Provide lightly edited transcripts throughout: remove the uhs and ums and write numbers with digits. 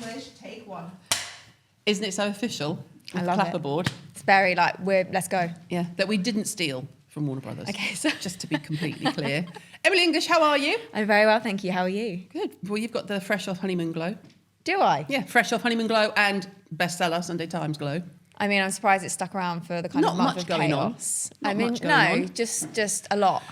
English, take one. Isn't it so official? I love it. Clapperboard. It's very like, let's go. Yeah, that we didn't steal from Warner Brothers. Okay, so Just to be completely clear. Emily English, how are you? I'm very well, thank you. How are you? Good. Well, you've got the Fresh Off Honeymoon Glow. Do I? Yeah, Fresh Off Honeymoon Glow and bestseller Sunday Times Glow. I mean, I'm surprised it stuck around for the kind Not of month much of going on. chaos. Not I mean, much going on. just a lot.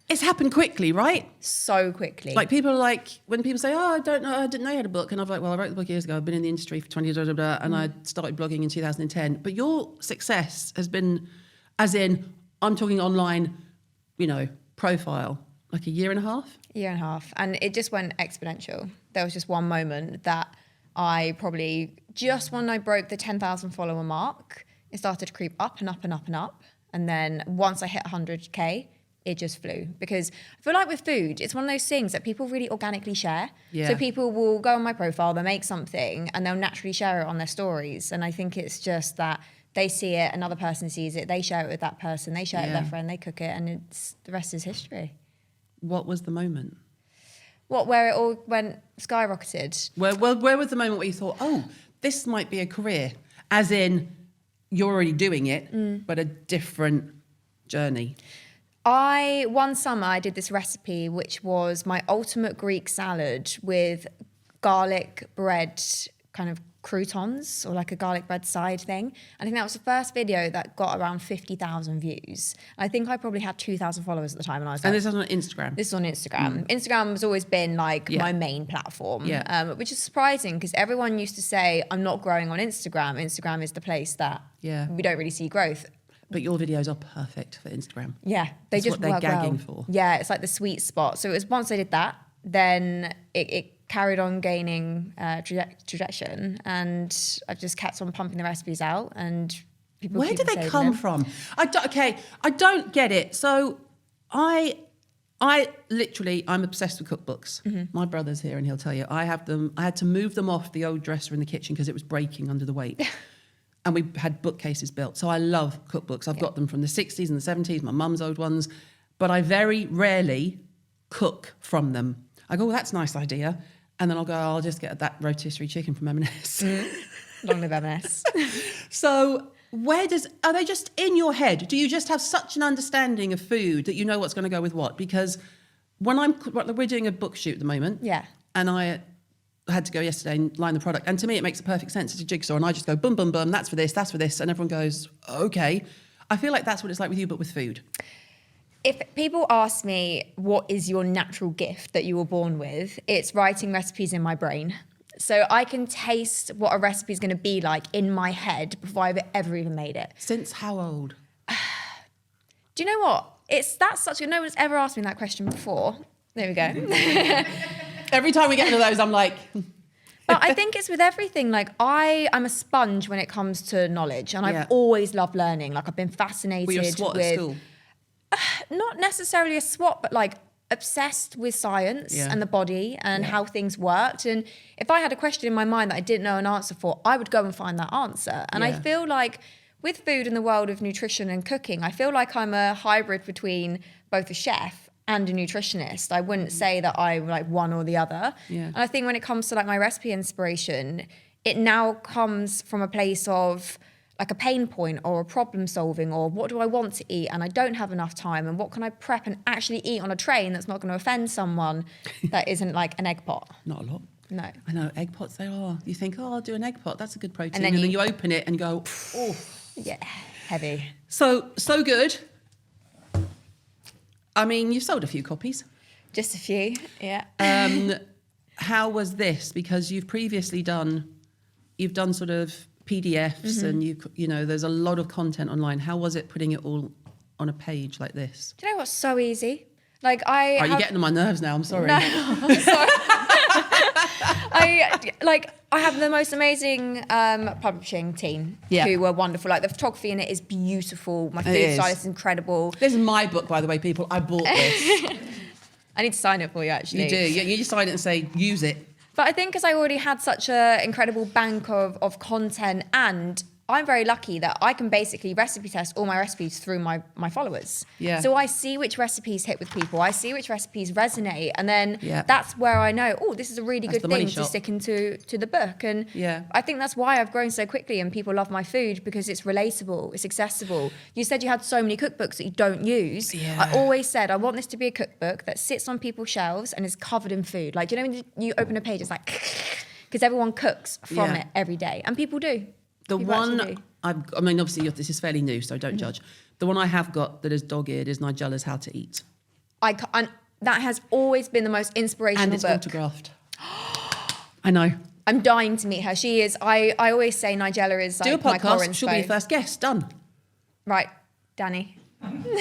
It's happened quickly, right? So quickly. Like people are like, when people say, oh, I don't know, I didn't know you had a book. And I'm like, well, I wrote the book years ago. I've been in the industry for 20 years, and I started blogging in 2010. But your success has been, as in, I'm talking online, profile, like a year and a half? Year and a half. And it just went exponential. There was just one moment that I probably, just when I broke the 10,000 follower mark, it started to creep up and up and up and up. And then once I hit 100K, it just flew. Because I feel like with food, it's one of those things that people really organically share. Yeah. So people will go on my profile, they'll make something, and they'll naturally share it on their stories. And I think it's just that they see it, another person sees it, they share it with that person, they share it with their friend, they cook it, and the rest is history. What was the moment? Where it all went skyrocketed? Where was the moment where you thought, oh, this might be a career? As in, you're already doing it, but a different journey. One summer I did this recipe, which was my ultimate Greek salad with garlic bread kind of croutons, or like a garlic bread side thing. I think that was the first video that got around 50,000 views. I think I probably had 2,000 followers at the time. And this is on Instagram? This is on Instagram. Instagram has always been like my main platform, which is surprising because everyone used to say, I'm not growing on Instagram. Instagram is the place that we don't really see growth. But your videos are perfect for Instagram. Yeah, That's just what they're work gagging well. for. Yeah, it's like the sweet spot. So it was once I did that, then it carried on gaining trajection, and I've just kept on pumping the recipes out, and people. Where did they come from? I don't get it. So I'm obsessed with cookbooks. Mm-hmm. My brother's here, and he'll tell you I have them. I had to move them off the old dresser in the kitchen because it was breaking under the weight. And we had bookcases built. So I love cookbooks. I've got them from the 60s and the 70s, my mum's old ones. But I very rarely cook from them. I go, well, that's a nice idea. And then I'll go, I'll just get that rotisserie chicken from M&S. Long live M&S. So are they just in your head? Do you just have such an understanding of food that you know what's going to go with what? Because we're doing a book shoot at the moment. Yeah. And I had to go yesterday and line the product. And to me, it makes a perfect sense. It's a jigsaw. And I just go, boom, boom, boom, that's for this. And everyone goes, okay. I feel like that's what it's like with you, but with food. If people ask me, what is your natural gift that you were born with? It's writing recipes in my brain. So I can taste what a recipe is going to be like in my head before I've ever even made it. Since how old? Do you know what? No one's ever asked me that question before. There we go. Every time we get into those, I'm like... But I think it's with everything. Like I'm a sponge when it comes to knowledge, and I've always loved learning. Like I've been fascinated Were you a SWAT with... at school? Not necessarily a SWAT, but like obsessed with science and the body and how things worked. And if I had a question in my mind that I didn't know an answer for, I would go and find that answer. And I feel like with food in the world of nutrition and cooking, I feel like I'm a hybrid between both a chef and a nutritionist. I wouldn't say that I'm like one or the other. Yeah. And I think when it comes to like my recipe inspiration, it now comes from a place of like a pain point or a problem solving, or what do I want to eat and I don't have enough time, and what can I prep and actually eat on a train that's not going to offend someone that isn't like an egg pot. Not a lot. No. I know, egg pots, they are. You think, oh, I'll do an egg pot, that's a good protein. And then you open it and go, oh. Yeah, heavy. So good. I mean, you've sold a few copies. Just a few, yeah. How was this? Because you've previously done sort of PDFs and you know, there's a lot of content online. How was it putting it all on a page like this? Do you know what's so easy? Like you're getting on my nerves now, I'm sorry. No, I'm sorry. I have the most amazing publishing team who were wonderful. Like the photography in it is beautiful. My food stylist is incredible. This is my book, by the way, people. I bought this. I need to sign it for you, actually. You do. You just sign it and say, use it. But I think because I already had such an incredible bank of content, and I'm very lucky that I can basically recipe test all my recipes through my followers. Yeah. So I see which recipes hit with people. I see which recipes resonate. And then Yeah. that's where I know, oh, this is a really That's good the money thing to shot. stick into the book. And Yeah. I think that's why I've grown so quickly and people love my food, because it's relatable, it's accessible. You said you had so many cookbooks that you don't use. Yeah. I always said, I want this to be a cookbook that sits on people's shelves and is covered in food. Like, you know, when you open a page, it's like, because everyone cooks from Yeah. it every day. And people do. The People actually one, do. I mean, obviously this is fairly new, so don't judge. The one I have got that is dog-eared is Nigella's How to Eat. And that has always been the most inspirational And it's book. autographed. I know. I'm dying to meet her. She is, I always say Nigella is like Do a my core podcast, she'll be your inspo. first guest, done. Right, Danny.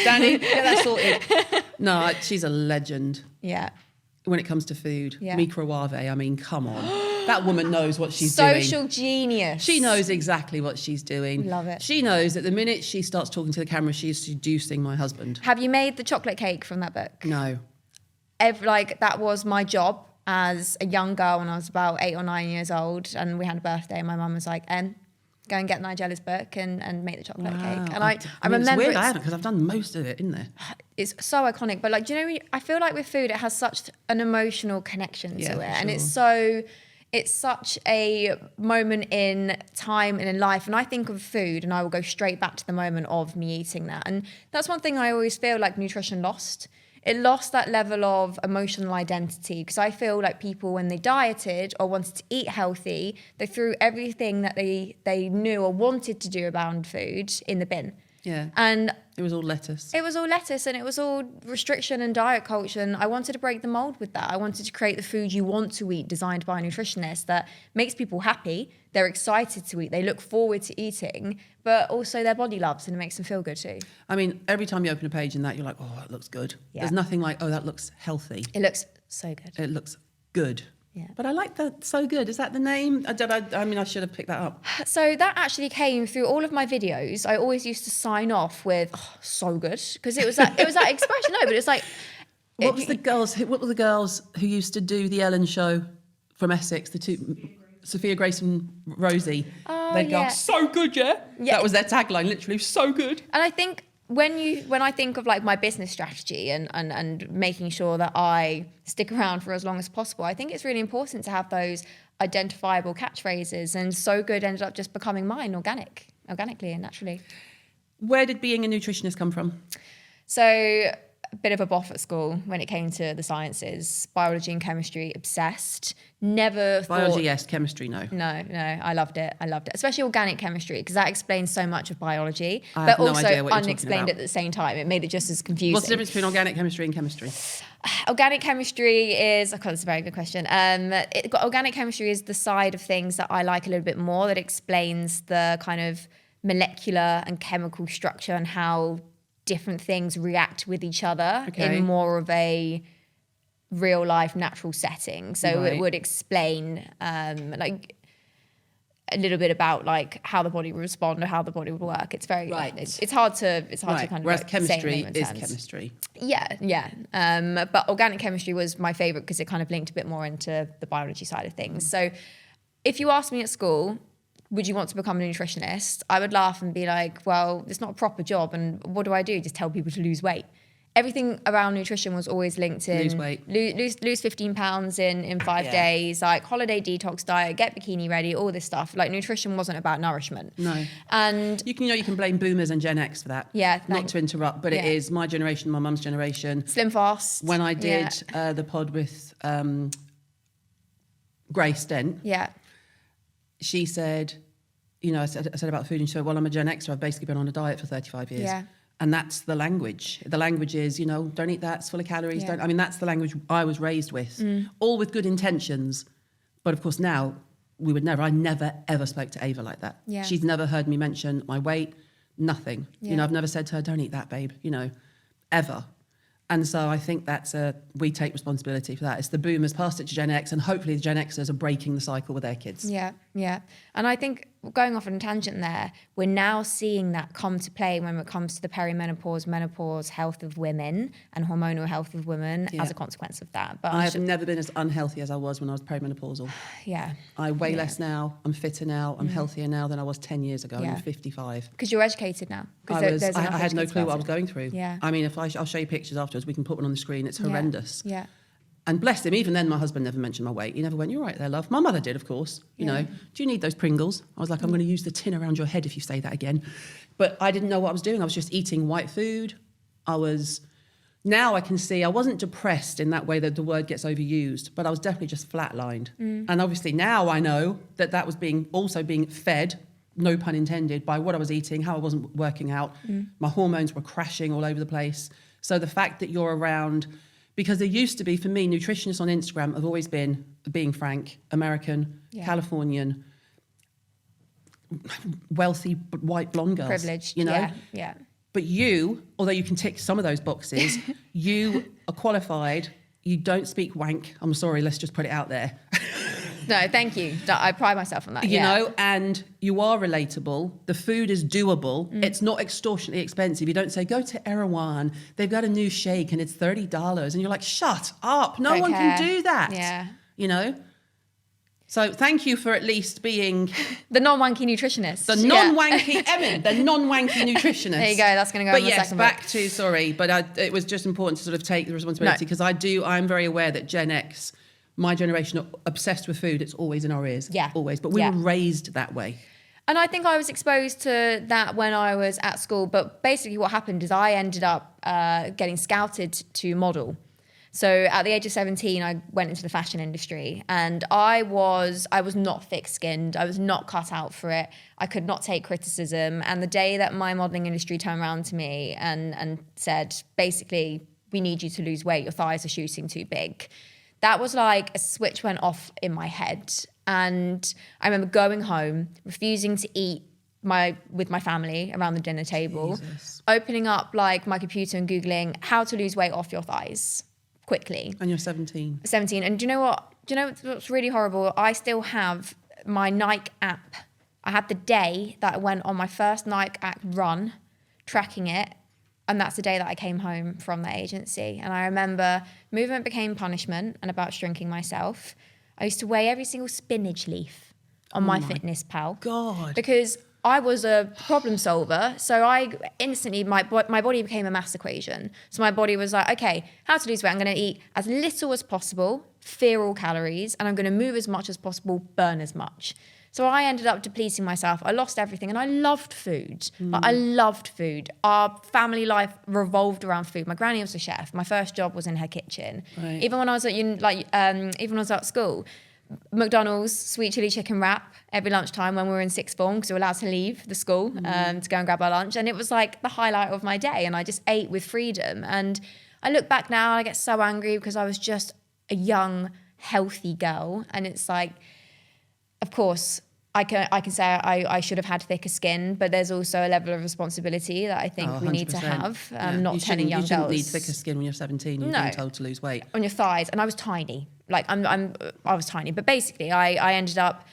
Danny, get that sorted. No, she's a legend Yeah. when it comes to food. Yeah. Microwave, I mean, come on. That woman knows what she's doing. Social genius. She knows exactly what she's doing. Love it. She knows that the minute she starts talking to the camera, she's seducing my husband. Have you made the chocolate cake from that book? No. That was my job as a young girl when I was about 8 or 9 years old, and we had a birthday. And my mum was like, go and get Nigella's book and make the chocolate cake. And I mean, remember it's weird I haven't, because I've done most of it, isn't there? it's so iconic. But like, do you know, I feel like with food, it has such an emotional connection Yeah, to it, for and sure. it's such a moment in time and in life. And I think of food and I will go straight back to the moment of me eating that. And that's one thing I always feel like nutrition lost. It lost that level of emotional identity, because I feel like people, when they dieted or wanted to eat healthy, they threw everything that they knew or wanted to do around food in the bin. Yeah. And It was all lettuce. it was all lettuce and it was all restriction and diet culture. And I wanted to break the mold with that. I wanted to create the food you want to eat, designed by a nutritionist, that makes people happy. They're excited to eat. They look forward to eating, but also their body loves, and it makes them feel good too. I mean, every time you open a page in that, you're like, oh, that looks good. Yeah. There's nothing like, oh, that looks healthy. It looks so good. It looks good. Yeah. But I like that. So good. Is that the name? I mean, I should have picked that up. So that actually came through all of my videos. I always used to sign off with so good, because it was that expression. No, but it's like, What were the girls who used to do the Ellen show from Essex? The two, Sophia Grace and Rosie. Oh, They'd go, yeah. so good, yeah? Yeah. That was their tagline, literally, so good. And I think when I think of like my business strategy and making sure that I stick around for as long as possible, I think it's really important to have those identifiable catchphrases. And so good ended up just becoming mine organically and naturally. Where did being a nutritionist come from? So a bit of a boff at school when it came to the sciences, biology and chemistry, obsessed. Never thought... Biology, yes. Chemistry, no. No, I loved it. Especially organic chemistry, because that explains so much of biology, I but have no also idea what you're talking unexplained about. at the same time. It made it just as confusing. What's the difference between organic chemistry and chemistry? Organic chemistry is, that's a very good question. Organic chemistry is the side of things that I like a little bit more, that explains the kind of molecular and chemical structure and how different things react with each other in more of a real life natural setting. So Right. it would explain like a little bit about like how the body would respond or how the body would work. It's very it's hard to kind of Whereas like, chemistry say it in is terms. chemistry. Yeah. But organic chemistry was my favorite because it kind of linked a bit more into the biology side of things. So if you asked me at school, would you want to become a nutritionist? I would laugh and be like, well, it's not a proper job. And what do? Just tell people to lose weight. Everything around nutrition was always linked in Lose weight. lose 15 pounds in 5 days, like holiday detox diet, get bikini ready, all this stuff. Like nutrition wasn't about nourishment. No. And You can blame boomers and Gen X for that. Yeah, Not to interrupt, but it Yeah. is my generation, my mum's generation. slim fast. When I did the pod with Grace Dent, Yeah. she said, I said about food, and she said, well, I'm a Gen Xer. I've basically been on a diet for 35 years. Yeah. And that's the language. The language is, don't eat that, it's full of calories. Yeah. That's the language I was raised with, all with good intentions. But of course now, I never ever spoke to Ava like that. Yeah. She's never heard me mention my weight, nothing. Yeah. I've never said to her, don't eat that, babe, ever. And so I think we take responsibility for that. It's the boomers passed it to Gen X, and hopefully the Gen Xers are breaking the cycle with their kids. Yeah. And I think going off on a tangent there, we're now seeing that come to play when it comes to the perimenopause, menopause health of women and hormonal health of women as a consequence of that. But I've never been as unhealthy as I was when I was perimenopausal. Yeah. I weigh less now, I'm fitter now, I'm healthier now than I was 10 years ago. I'm 55. Because you're educated now. I had no clue what I was going through. Yeah. I mean, I'll show you pictures afterwards, we can put one on the screen, it's horrendous. Yeah. And bless him, even then my husband never mentioned my weight. He never went, "You're right there, love." My mother did, of course. You know, "Do you need those Pringles?" I was like, "I'm going to use the tin around your head if you say that again." But I didn't know what I was doing. I was just eating white food. Now I can see I wasn't depressed in that way that the word gets overused, but I was definitely just flatlined. And obviously now I know that was also being fed, no pun intended, by what I was eating, how I wasn't working out. My hormones were crashing all over the place. So the fact that you're around... Because there used to be, for me, nutritionists on Instagram have always been, being frank, American, Californian, wealthy, white blonde girls. Privileged, you know? Yeah. But you, although you can tick some of those boxes, you are qualified, you don't speak wank. I'm sorry, let's just put it out there. No, thank you. I pride myself on that. You know, and you are relatable. The food is doable. It's not extortionately expensive. You don't say, "Go to Erewhon, they've got a new shake and it's $30. And you're like, "Shut up. No one can do that." Yeah. You know? So thank you for at least being... The non-wanky nutritionist. The non-wanky, Emin, the non-wanky nutritionist. There you go, that's going to go But on the yes, second back book. to, sorry, but it was just important to sort of take the responsibility because I'm very aware that Gen X... My generation are obsessed with food. It's always in our ears. Yeah. Always. But we were raised that way. And I think I was exposed to that when I was at school. But basically what happened is I ended up getting scouted to model. So at the age of 17, I went into the fashion industry. And I was not thick-skinned. I was not cut out for it. I could not take criticism. And the day that my modeling industry turned around to me and said, basically, "We need you to lose weight. Your thighs are shooting too big." That was like a switch went off in my head. And I remember going home, refusing to eat with my family around the dinner table, opening up like my computer and Googling how to lose weight off your thighs quickly. And you're 17. 17. And do you know what? Do you know what's really horrible? I still have my Nike app. I had the day that I went on my first Nike app run, tracking it. And that's the day that I came home from the agency. And I remember movement became punishment and about shrinking myself. I used to weigh every single spinach leaf on my fitness pal. God. Because I was a problem solver. So I instantly, my body became a mass equation. So my body was like, okay, how to lose weight? I'm going to eat as little as possible, fear all calories, and I'm going to move as much as possible, burn as much. So I ended up depleting myself. I lost everything, and I loved food. Like, I loved food. Our family life revolved around food. My granny was a chef. My first job was in her kitchen. Right. Even when I was even when I was at school, McDonald's sweet chili chicken wrap every lunchtime when we were in sixth form because we were allowed to leave the school to go and grab our lunch, and it was like the highlight of my day. And I just ate with freedom. And I look back now, and I get so angry because I was just a young, healthy girl, and it's like. Of course, I can say I should have had thicker skin, but there's also a level of responsibility that I think we need to have, not telling young girls. You shouldn't need thicker skin when you're 17. You're being told to lose weight. On your thighs, and I was tiny. Like I was tiny, but basically I ended up.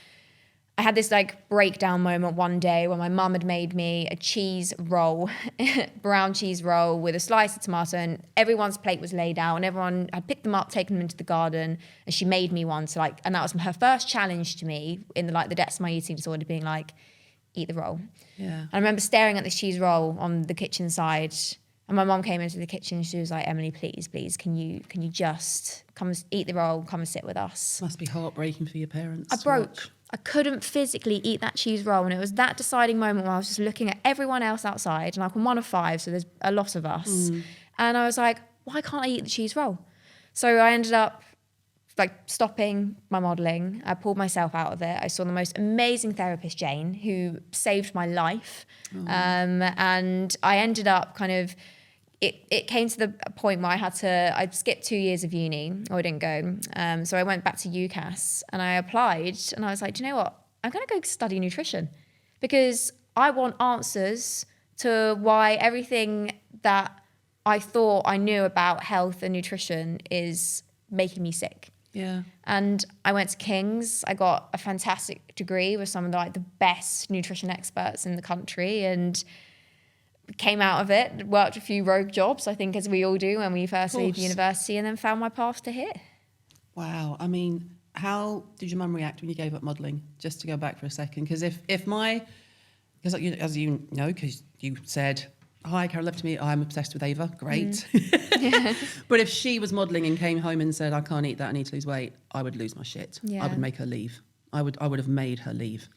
I had this like breakdown moment one day when my mum had made me a cheese roll, brown cheese roll with a slice of tomato, and everyone's plate was laid out, and everyone had picked them up, taken them into the garden, and she made me one. So and that was her first challenge to me in the depths of my eating disorder, being like, eat the roll. Yeah. And I remember staring at this cheese roll on the kitchen side, and my mum came into the kitchen. She was like, "Emily, please, can you just come and eat the roll? Come and sit with us." Must be heartbreaking for your parents. I broke. I couldn't physically eat that cheese roll, and it was that deciding moment where I was just looking at everyone else outside, and I'm one of five, so there's a lot of us, and I was like, why can't I eat the cheese roll? So I ended up stopping my modelling. I pulled myself out of it. I saw the most amazing therapist, Jane, who saved my life, and I ended up it came to the point where I skipped 2 years of uni, or I didn't go. So I went back to UCAS and I applied, and I was like, do you know what? I'm going to go study nutrition because I want answers to why everything that I thought I knew about health and nutrition is making me sick. Yeah. And I went to King's. I got a fantastic degree with some of the best nutrition experts in the country, and came out of it, worked a few rogue jobs, I think, as we all do when we first leave university, and then found my path to here. Wow. I mean, how did your mum react when you gave up modelling? Just to go back for a second, because because as you know, because you said, hi, Carol, love to meet you. I'm obsessed with Ava. Great. But if she was modelling and came home and said, I can't eat that, I need to lose weight, I would lose my shit. Yeah. I would make her leave. I would have made her leave.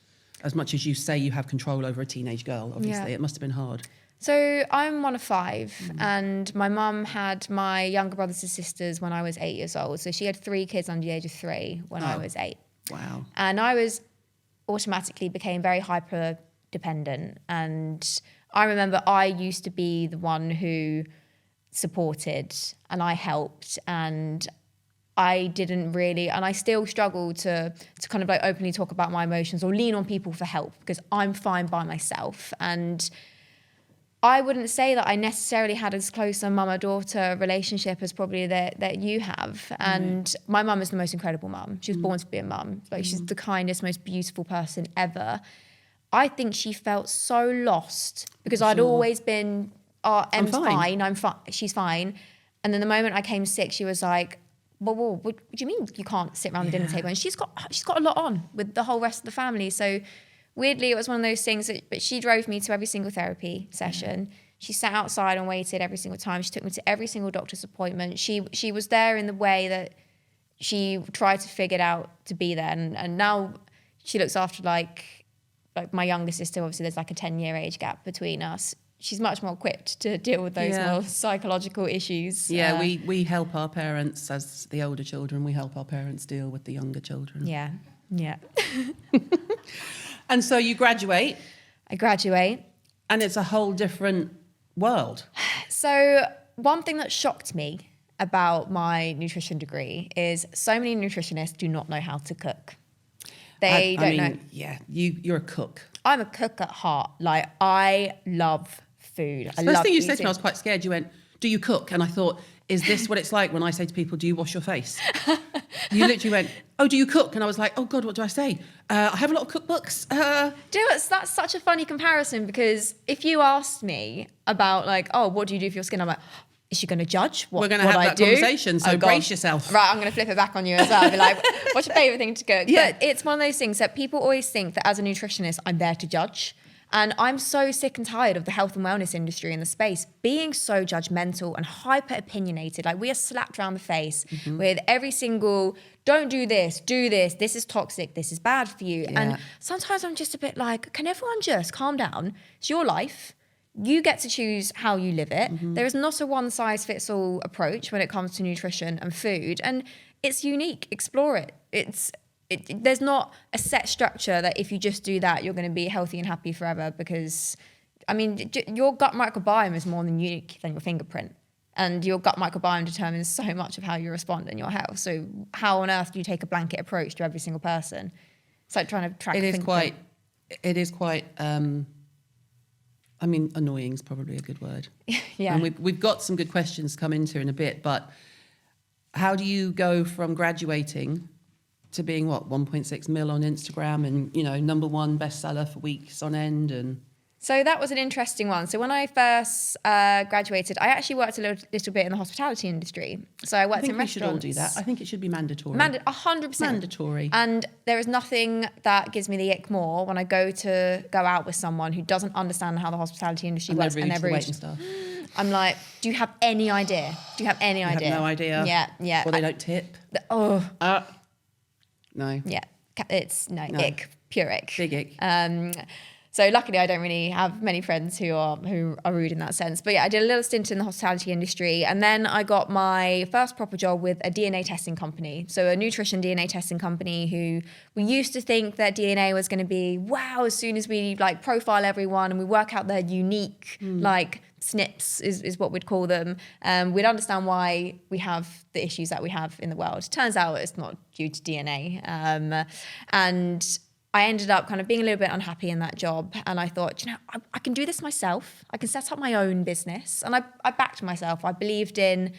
As much as you say you have control over a teenage girl, obviously, it must have been hard. So I'm one of 5, and my mum had my younger brothers and sisters when I was 8 years old. So she had 3 kids under the age of 3 when I was 8. Wow. And I automatically became very hyper dependent. And I remember I used to be the one who supported and I helped, and I didn't really, and I still struggle to kind of openly talk about my emotions or lean on people for help, because I'm fine by myself. And I wouldn't say that I necessarily had as close a mum-daughter relationship as probably that you have. And my mum is the most incredible mum. She was born to be a mum. She's the kindest, most beautiful person ever. I think she felt so lost because I'd always been, Em's fine, she's fine. And then the moment I came sick, she was like, well, what do you mean you can't sit around the dinner table? And she's got a lot on with the whole rest of the family. So weirdly, it was one of those things but she drove me to every single therapy session. She sat outside and waited every single time. She took me to every single doctor's appointment. She was there in the way that she tried to figure it out to be there. And now she looks after like my younger sister. Obviously, there's like a 10-year age gap between us. She's much more equipped to deal with those more psychological issues. Yeah, we help our parents, as the older children, we help our parents deal with the younger children. Yeah. And so you graduate. I graduate. And it's a whole different world. So one thing that shocked me about my nutrition degree is so many nutritionists do not know how to cook. They don't know. Yeah, you're a cook. I'm a cook at heart. Like, I love food. The first thing you said to me, I was quite scared. You went, do you cook? And I thought, is this what it's like when I say to people, do you wash your face? You literally went, oh, do you cook? And I was like, oh God, what do I say? I have a lot of cookbooks. That's such a funny comparison, because if you asked me about like, oh, what do you do for your skin? I'm like, is she going to judge what We're going to have that conversation, so brace yourself. Right, I'm going to flip it back on you as well. I'll be like, what's your favourite thing to cook? Yeah. But it's one of those things that people always think that as a nutritionist, I'm there to judge. And I'm so sick and tired of the health and wellness industry in the space being so judgmental and hyper opinionated. Like, we are slapped around the face with every single, don't do this, this is toxic, this is bad for you. Yeah. And sometimes I'm just a bit like, can everyone just calm down? It's your life. You get to choose how you live it. There is not a one-size-fits-all approach when it comes to nutrition and food. And it's unique. Explore it. There's not a set structure that if you just do that, you're going to be healthy and happy forever, because, I mean, your gut microbiome is more than unique than your fingerprint. And your gut microbiome determines so much of how you respond in your health. So how on earth do you take a blanket approach to every single person? It's like trying to track a fingerprint. It is quite, I mean, annoying is probably a good word. Yeah. And we've got some good questions to come into in a bit, but how do you go from graduating to being 1.6 mil on Instagram and, #1 bestseller for weeks on end? And so that was an interesting one. So when I first graduated, I actually worked a little bit in the hospitality industry. So I worked in restaurants. We should all do that. I think it should be mandatory. 100%. Mandatory. And there is nothing that gives me the ick more when I go out with someone who doesn't understand how the hospitality industry works and they're rude. I'm like, do you have any idea? Do you have any idea? Have no idea. Yeah. Or they don't tip. No. Yeah. It's ick, pure ick. Big ick. So luckily, I don't really have many friends who are rude in that sense. But yeah, I did a little stint in the hospitality industry, and then I got my first proper job with a DNA testing company. So a nutrition DNA testing company who we used to think that DNA was going to be wow as soon as we like profile everyone and we work out their unique like SNPs is what we'd call them. We'd understand why we have the issues that we have in the world. Turns out it's not due to DNA, and I ended up kind of being a little bit unhappy in that job. And I thought, I can do this myself. I can set up my own business. And I backed myself. I believed in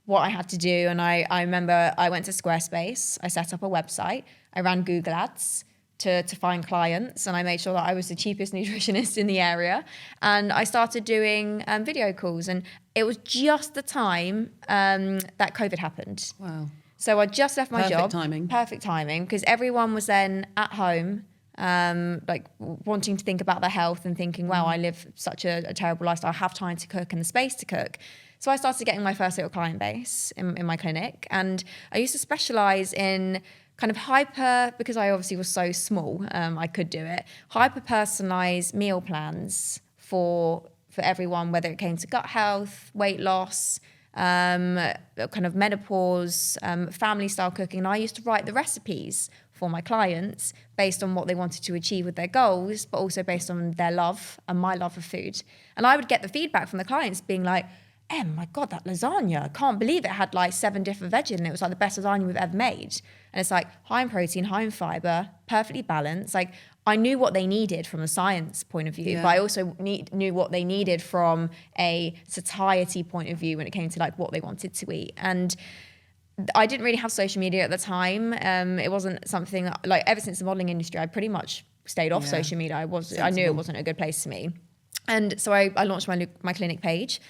what I had to do. And I remember I went to Squarespace, I set up a website, I ran Google Ads to find clients, and I made sure that I was the cheapest nutritionist in the area. And I started doing video calls, and it was just the time that COVID happened. Wow. So I just left my job. Perfect timing, because everyone was then at home, like wanting to think about their health and thinking, wow, I live such a terrible lifestyle. I have time to cook and the space to cook. So I started getting my first little client base in my clinic. And I used to specialize in kind of because I obviously was so small, I could do it, hyper personalized meal plans for everyone, whether it came to gut health, weight loss, kind of menopause, family style cooking. And I used to write the recipes for my clients based on what they wanted to achieve with their goals, but also based on their love and my love of food. And I would get the feedback from the clients being like, my God, that lasagna, I can't believe it had like 7 different veggies and it was like the best lasagna we've ever made. And it's like high in protein, high in fiber, perfectly balanced. Like I knew what they needed from a science point of view, but I also knew what they needed from a satiety point of view when it came to like what they wanted to eat. And I didn't really have social media at the time. It wasn't something like, ever since the modeling industry, I pretty much stayed off social media. I knew it wasn't a good place for me. And so I launched my clinic page,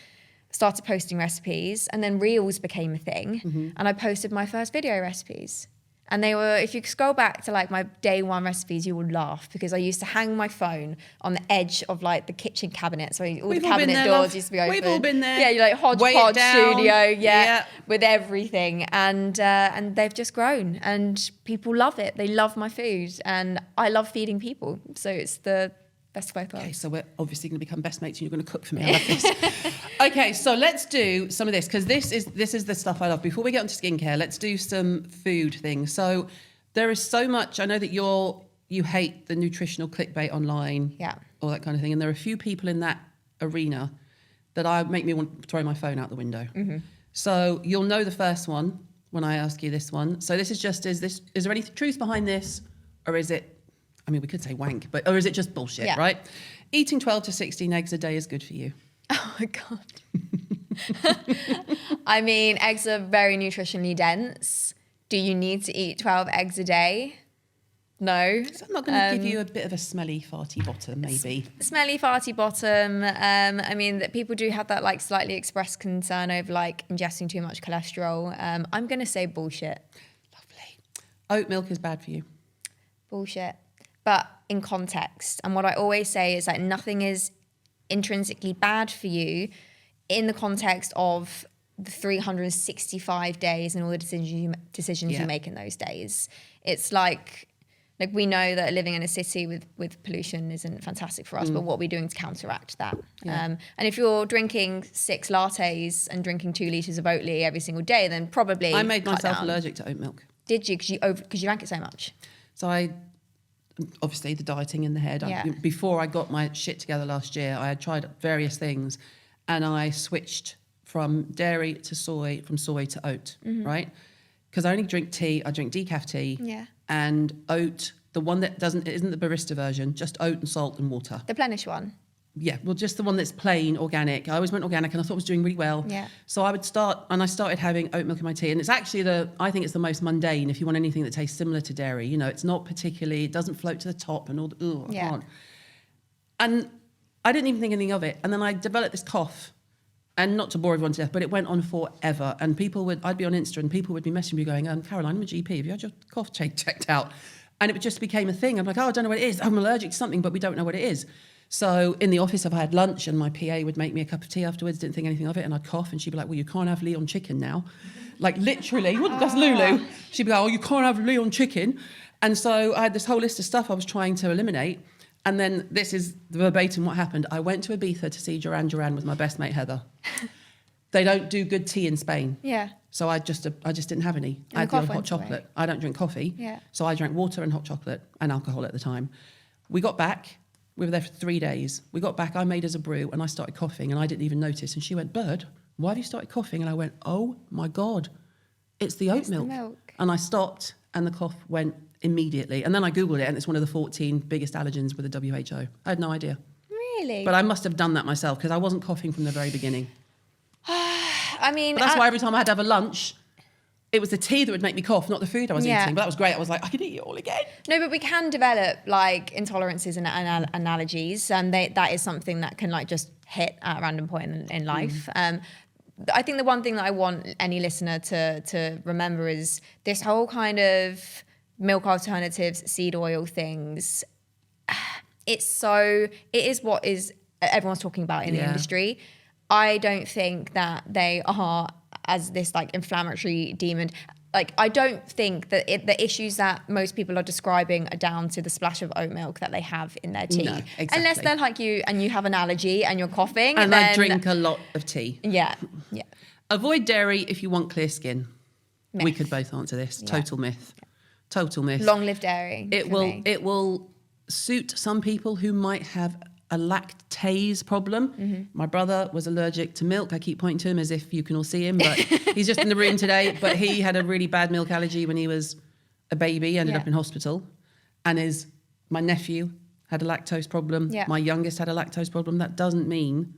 started posting recipes, and then Reels became a thing. And I posted my first video recipes. And they were, if you scroll back to like my day one recipes, you will laugh, because I used to hang my phone on the edge of like the kitchen cabinet. So all the cabinet doors used to be open. We've all been there. Yeah, you're like hodgepodge studio, with everything. And they've just grown, and people love it. They love my food, and I love feeding people. So it's the best of both worlds. Okay, so we're obviously going to become best mates and you're going to cook for me. I love this. Okay, so let's do some of this, because this is the stuff I love. Before we get onto skincare, let's do some food things. So there is so much. I know that you hate the nutritional clickbait online, all that kind of thing. And there are a few people in that arena that make me want to throw my phone out the window. So you'll know the first one when I ask you this one. So this is just, is there any truth behind this, or is it, I mean, we could say wank, or is it just bullshit, right? Eating 12 to 16 eggs a day is good for you. Oh my God. I mean, eggs are very nutritionally dense. Do you need to eat 12 eggs a day? No. So I'm not going to give you a bit of a smelly, farty bottom, maybe. Smelly, farty bottom. I mean, that people do have that like slightly expressed concern over like ingesting too much cholesterol. I'm going to say bullshit. Lovely. Oat milk is bad for you. Bullshit. But in context. And what I always say is that nothing is intrinsically bad for you in the context of the 365 days and all the decisions you make in those days. It's like we know that living in a city with pollution isn't fantastic for us, but what are we doing to counteract that? And if you're drinking 6 lattes and drinking 2 litres of Oatly every single day, then probably I made myself allergic to oat milk. Did you? Because you drank it so much. So obviously the dieting in the head. Before I got my shit together last year, I had tried various things, and I switched from dairy to soy, from soy to oat, right? Because I only drink tea. I drink decaf tea, and oat. The one that isn't the barista version, just oat and salt and water. The Plenish one. Yeah, well, just the one that's plain organic. I always went organic, and I thought it was doing really well. Yeah. So I started having oat milk in my tea, and it's actually I think it's the most mundane. If you want anything that tastes similar to dairy, it's not particularly. It doesn't float to the top, and all the I can't. And I didn't even think anything of it, and then I developed this cough, and not to bore everyone to death, but it went on forever. And I'd be on Insta, and people would be messaging me going, "Caroline, I'm a GP. Have you had your cough checked out?" And it just became a thing. I'm like, "Oh, I don't know what it is. I'm allergic to something, but we don't know what it is." So in the office, if I had lunch and my PA would make me a cup of tea afterwards, didn't think anything of it, and I'd cough, and she'd be like, "Well, you can't have Leon chicken now." Like literally, that's Lulu. She'd be like, "Oh, you can't have Leon chicken." And so I had this whole list of stuff I was trying to eliminate. And then this is verbatim what happened. I went to Ibiza to see Duran Duran with my best mate, Heather. They don't do good tea in Spain. Yeah. So I just didn't have any. I had the odd hot chocolate. I don't drink coffee. Yeah. So I drank water and hot chocolate and alcohol at the time. We got back. We were there for 3 days. We got back, I made us a brew, and I started coughing, and I didn't even notice. And she went, "Bird, why have you started coughing?" And I went, "Oh my God, it's the oat milk." And I stopped, and the cough went immediately. And then I Googled it, and it's one of the 14 biggest allergens with the WHO. I had no idea. Really? But I must have done that myself, because I wasn't coughing from the very beginning. I mean, But that's why every time I had to have a lunch, it was the tea that would make me cough, not the food I was eating. But that was great. I was like, I could eat it all again. No, but we can develop like intolerances and allergies, and that is something that can like just hit at a random point in life. I think the one thing that I want any listener to remember is this whole kind of milk alternatives, seed oil things. It is what is everyone's talking about in the industry. I don't think that they are as this like inflammatory demon. Like, I don't think that the issues that most people are describing are down to the splash of oat milk that they have in their tea. No, exactly. Unless they're like you and you have an allergy and you're coughing. And then, I drink a lot of tea. Yeah. Avoid dairy if you want clear skin. Myth. We could both answer this. Yeah. Total myth. Total myth. Long live dairy. It will suit some people who might have a lactase problem. My brother was allergic to milk. I keep pointing to him as if you can all see him, but he's just in the room today. But he had a really bad milk allergy when he was a baby, ended up in hospital. And my nephew had a lactose problem. Yeah. My youngest had a lactose problem. That doesn't mean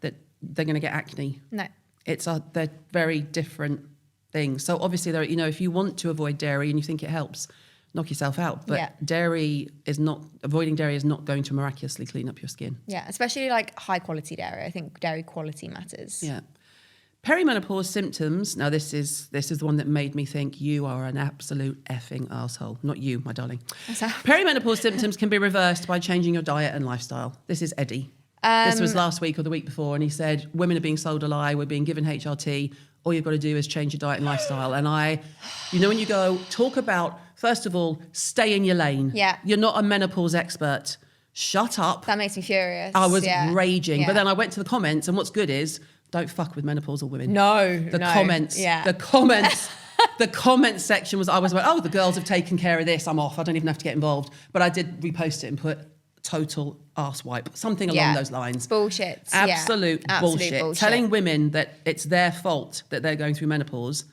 that they're going to get acne. No. They're very different things. So obviously, if you want to avoid dairy and you think it helps, knock yourself out. But avoiding dairy is not going to miraculously clean up your skin. Yeah, especially like high quality dairy. I think dairy quality matters. Yeah. Perimenopause symptoms. Now, this is the one that made me think you are an absolute effing arsehole. Not you, my darling. Perimenopause symptoms can be reversed by changing your diet and lifestyle. This is Eddie. This was last week or the week before, and he said, women are being sold a lie, we're being given HRT, all you've got to do is change your diet and lifestyle. And when you go, talk about, first of all, stay in your lane. Yeah. You're not a menopause expert. Shut up. That makes me furious. I was raging. Yeah. But then I went to the comments, and what's good is, don't fuck with menopausal women. The comments. The comments section was, I was like, oh, the girls have taken care of this, I'm off, I don't even have to get involved. But I did repost it and put total arse wipe, something along those lines. Bullshit. Absolute bullshit. Telling women that it's their fault that they're going through menopause,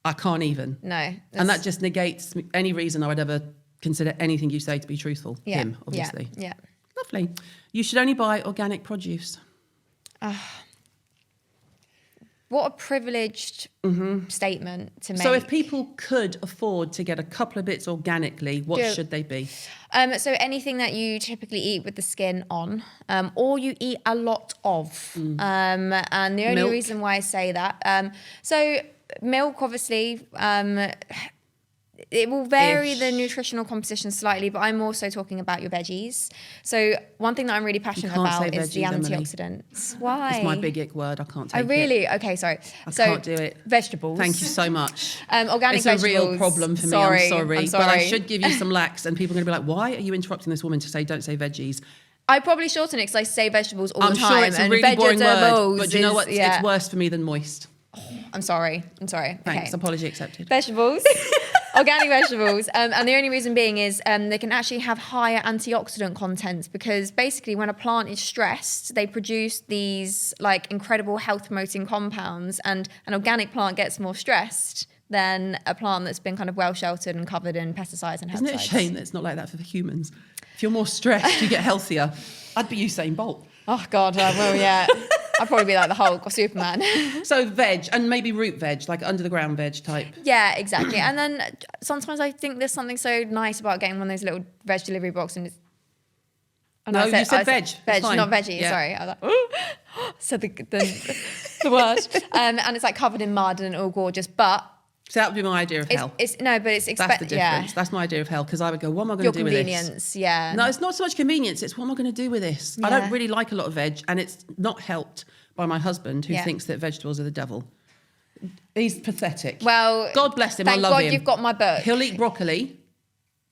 I can't even. No. And that just negates any reason I would ever consider anything you say to be truthful. Yeah. Him, obviously. Yeah. Lovely. You should only buy organic produce. What a privileged statement to make. So if people could afford to get a couple of bits organically, what should they be? So anything that you typically eat with the skin on, or you eat a lot of. And the only reason why I say that, so milk, obviously, it will vary the nutritional composition slightly, but I'm also talking about your veggies. So one thing that I'm really passionate about is the antioxidants. Emily. Why? It's my big ick word. I can't take it. Oh, really? Okay, sorry. I can't do it. Vegetables. Thank you so much. Organic it's vegetables. It's a real problem for me. I'm sorry. But I should give you some lax, and people are going to be like, why are you interrupting this woman to say don't say veggies? I probably shorten it because I say vegetables all the time. I'm sure it's a really boring word, but you know what? Yeah. It's worse for me than moist. I'm sorry. Thanks. Okay. Apology accepted. Vegetables. Organic vegetables. And the only reason being is they can actually have higher antioxidant contents because basically when a plant is stressed, they produce these like incredible health promoting compounds, and an organic plant gets more stressed than a plant that's been kind of well sheltered and covered in pesticides and herbicides. Isn't it a shame that it's not like that for the humans? If you're more stressed, you get healthier. I'd be Usain Bolt. Oh God, well yeah. I'd probably be like the Hulk or Superman. So veg, and maybe root veg, like under the ground veg type. Yeah, exactly. And then sometimes I think there's something so nice about getting one of those little veg delivery boxes. And it's, you said veg. Veg, not veggie. Yeah. Sorry. I was like, said the word. And it's like covered in mud and all gorgeous. But so that would be my idea of hell. It's that's the difference. Yeah. That's my idea of hell, because I would go, what am I going to do with this? Convenience, yeah. No, it's not so much convenience. It's what am I going to do with this? Yeah. I don't really like a lot of veg, and it's not helped by my husband, who thinks that vegetables are the devil. He's pathetic. Well, God bless him. I love him. Thank God you've got my book. He'll eat broccoli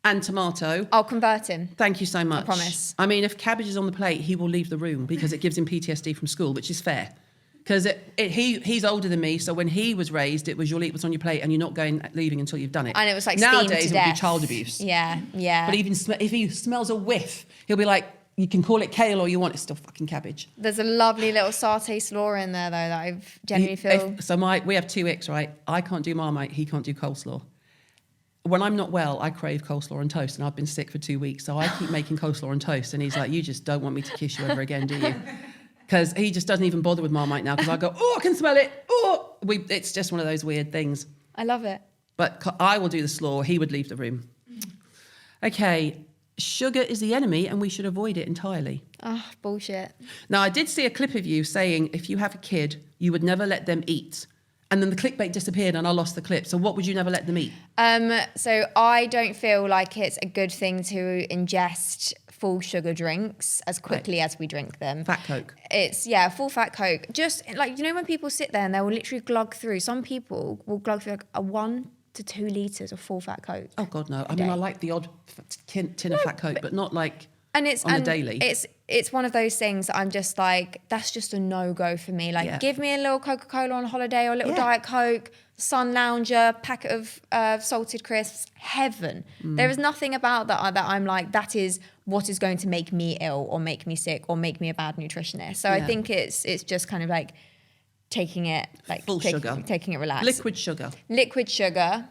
and tomato. I'll convert him. Thank you so much. I promise. I mean, if cabbage is on the plate, he will leave the room because it gives him PTSD from school, which is fair. Because he's older than me, so when he was raised, it was you'll eat what's on your plate and you're not leaving until you've done it. And it was like nowadays steamed to it would death. be child abuse. Yeah. But even if he smells a whiff, he'll be like, you can call it kale all you want, it's still fucking cabbage. There's a lovely little satay slaw in there though that I genuinely feel. We have two icks, right? I can't do Marmite, he can't do coleslaw. When I'm not well, I crave coleslaw and toast, and I've been sick for 2 weeks, so I keep making coleslaw and toast, and he's like, you just don't want me to kiss you ever again, do you? Because he just doesn't even bother with Marmite now because I go, oh, I can smell it. Oh, it's just one of those weird things. I love it. But I will do the slaw. He would leave the room. Okay. Sugar is the enemy and we should avoid it entirely. Oh, bullshit. Now, I did see a clip of you saying if you have a kid, you would never let them eat. And then the clickbait disappeared and I lost the clip. So what would you never let them eat? So I don't feel like it's a good thing to ingest full sugar drinks as quickly as we drink them. Fat Coke. It's, full fat Coke. Just like, when people sit there and they will literally glug through, some people will glug through like a 1 to 2 litres of full fat Coke. Oh, God, no. I mean, I like the odd tin of fat Coke, but not like on the daily. It's one of those things that I'm just like, that's just a no-go for me. Like, give me a little Coca-Cola on holiday or a little Diet Coke, Sun Lounger, packet of salted crisps, heaven. There is nothing about that I'm like, that is what is going to make me ill or make me sick or make me a bad nutritionist. So I think it's just kind of like taking it like full sugar, taking it relaxed. Liquid sugar,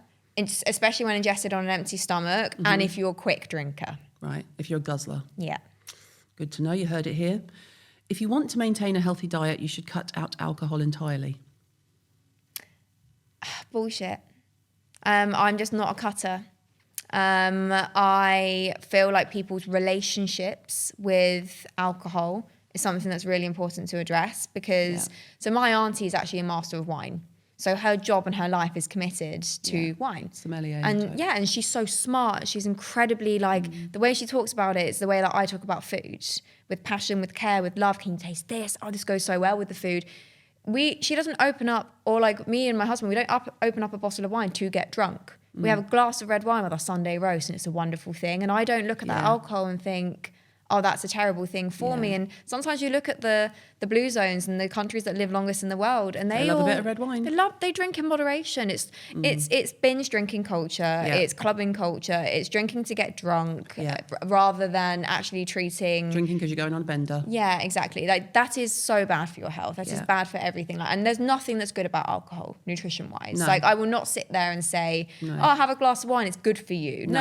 especially when ingested on an empty stomach, and if you're a quick drinker. Right, if you're a guzzler. Yeah. Good to know, you heard it here. If you want to maintain a healthy diet, you should cut out alcohol entirely. Bullshit. I'm just not a cutter. I feel like people's relationships with alcohol is something that's really important to address because, so my auntie is actually a master of wine. So her job and her life is committed to wine. Sommelier. And and she's so smart. She's incredibly the way she talks about it is the way that I talk about food, with passion, with care, with love. Can you taste this? Oh, this goes so well with the food. She doesn't open up, or like me and my husband, we don't open up a bottle of wine to get drunk. We have a glass of red wine with our Sunday roast and it's a wonderful thing. And I don't look at that alcohol and think, oh, that's a terrible thing for me. And sometimes you look at the blue zones and the countries that live longest in the world, and they love all, a bit of red wine. They drink in moderation. It's binge drinking culture. It's clubbing culture. It's drinking to get drunk rather than actually treating drinking because you're going on a bender. Yeah, exactly. Like that is so bad for your health. That is bad for everything. Like, and there's nothing that's good about alcohol, nutrition wise. No. Like I will not sit there and say, oh, have a glass of wine. It's good for you. No.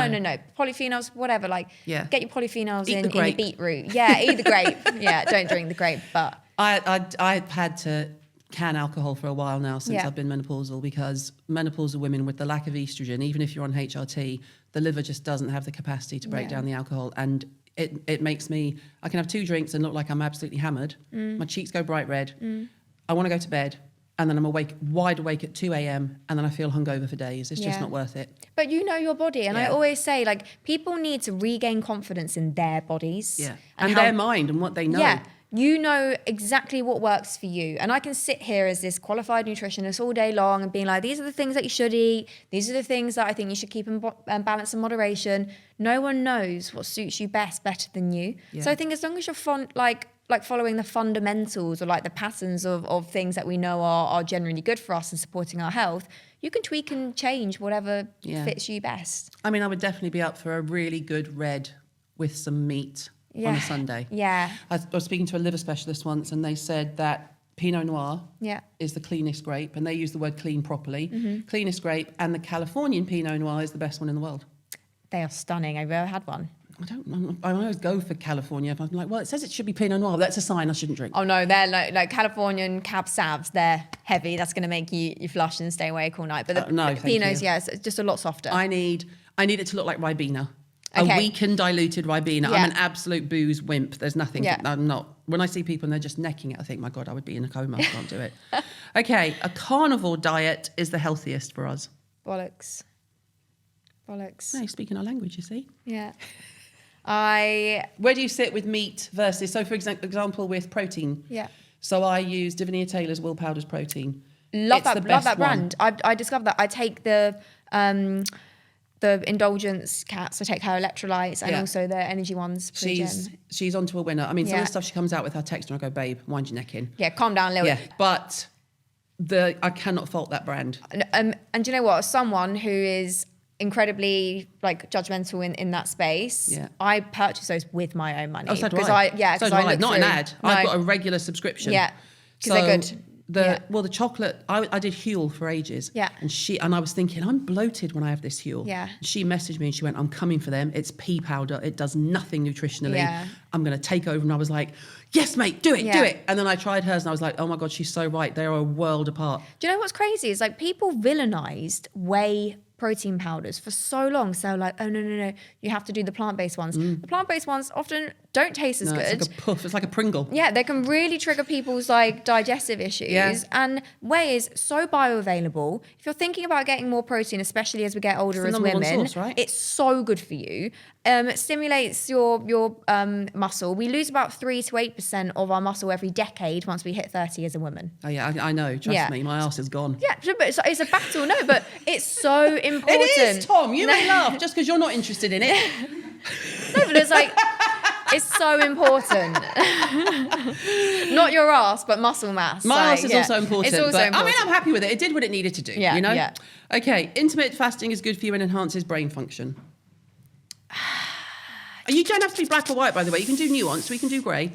Polyphenols, whatever. Like get your polyphenols in your beetroot. Yeah, eat the grape. Don't drink the grape. But I had to can alcohol for a while now since I've been menopausal, because menopausal women with the lack of estrogen, even if you're on HRT, the liver just doesn't have the capacity to break down the alcohol. And it makes me, I can have 2 drinks and look like I'm absolutely hammered. My cheeks go bright red. I want to go to bed. And then I'm wide awake at 2 a.m. and then I feel hungover for days. It's just not worth it. But you know your body. And I always say, like, people need to regain confidence in their bodies. Yeah. And their mind and what they know. Yeah. You know exactly what works for you. And I can sit here as this qualified nutritionist all day long and being like, these are the things that you should eat. These are the things that I think you should keep in balance and moderation. No one knows what suits you better than you. Yeah. So I think as long as you're like following the fundamentals or like the patterns of things that we know are generally good for us and supporting our health, you can tweak and change whatever fits you best. I mean, I would definitely be up for a really good red with some meat on a Sunday. Yeah. I was speaking to a liver specialist once and they said that Pinot Noir is the cleanest grape, and they use the word clean properly. Cleanest grape, and the Californian Pinot Noir is the best one in the world. They are stunning. Have you ever had one? I always go for California. I'm like, well, it says it should be Pinot Noir. But that's a sign I shouldn't drink. Oh no, they're like Californian Cab Savs. They're heavy. That's going to make you flush and stay awake all night. But the Pinots, it's just a lot softer. I need it to look like Ribena. Okay. A weakened, diluted Ribena. I'm an absolute booze wimp. There's nothing. I'm not. When I see people and they're just necking it, I think, my God, I would be in a coma. I can't do it. Okay, a carnivore diet is the healthiest for us. Bollocks. No, you're speaking our language, you see. Yeah. Where do you sit with meat versus, so for example, with protein? Yeah. So I use Divinia Taylor's Will Powder's protein. Love that brand. I discovered that. I take the indulgence cats. I take her electrolytes and also the energy ones. She's onto a winner. I mean, some of the stuff she comes out with, I text her and I go, babe, wind your neck in. Yeah, calm down a little bit. But I cannot fault that brand. And do you know what? As someone who is incredibly like judgmental in that space, I purchase those with my own money. Oh, so do I. Not an ad. No. I've got a regular subscription. Yeah, because they're good. The chocolate, I did Huel for ages. Yeah. And I was thinking, I'm bloated when I have this Huel. Yeah. She messaged me and she went, I'm coming for them. It's pea powder. It does nothing nutritionally. Yeah. I'm going to take over. And I was like, yes, mate, do it, do it. And then I tried hers and I was like, oh my God, she's so right. They are a world apart. Do you know what's crazy? Is like people villainized whey protein powders for so long. So like, oh no, you have to do the plant-based ones. The plant-based ones often don't taste as good. It's like a puff. It's like a Pringle. Yeah, they can really trigger people's like digestive issues. Yeah. And whey is so bioavailable. If you're thinking about getting more protein, especially as we get older as women, source, right? It's so good for you. It stimulates your muscle. We lose about 3 to 8% of our muscle every decade once we hit 30 as a woman. Oh yeah, I know. Trust me, my ass is gone. Yeah, but it's a battle, no, but it's so important. It is, Tom. You may laugh just because you're not interested in it. No, but it's like, it's so important. Not your ass, but muscle mass. My ass is also important. It's also important. I mean, I'm happy with it. It did what it needed to do. Yeah, you know? yeah. Okay, intermittent fasting is good for you and enhances brain function. You don't have to be black or white, by the way. You can do nuance. We can do grey.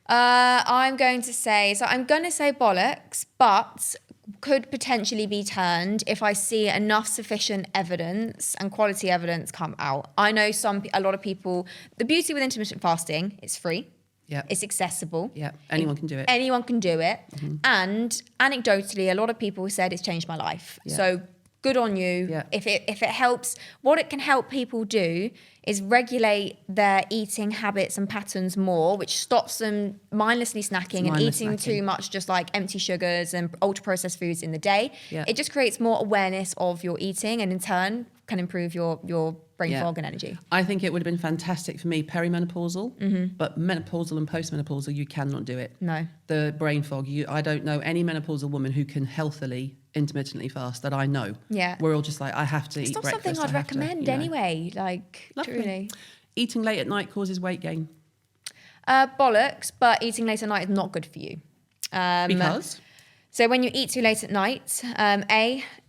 I'm going to say bollocks, but could potentially be turned if I see enough sufficient evidence and quality evidence come out. I know a lot of people, the beauty with intermittent fasting, it's free. Yeah. It's accessible. Yeah, anyone can do it. Anyone can do it. Mm-hmm. And anecdotally, a lot of people said it's changed my life. Yeah. So good on you. Yeah. If it helps, what it can help people do is regulate their eating habits and patterns more, which stops them mindlessly snacking and eating too much, just like empty sugars and ultra processed foods in the day. Yeah. It just creates more awareness of your eating and in turn can improve your brain fog and energy. I think it would have been fantastic for me perimenopausal, but menopausal and postmenopausal, you cannot do it. No. The brain fog, I don't know any menopausal woman who can healthily intermittently fast that I know. Yeah. We're all just like, I have to eat It's not breakfast. something I'd recommend anyway. Like, Lovely. truly. Eating late at night causes weight gain. Bollocks, but eating late at night is not good for you. Because? So when you eat too late at night,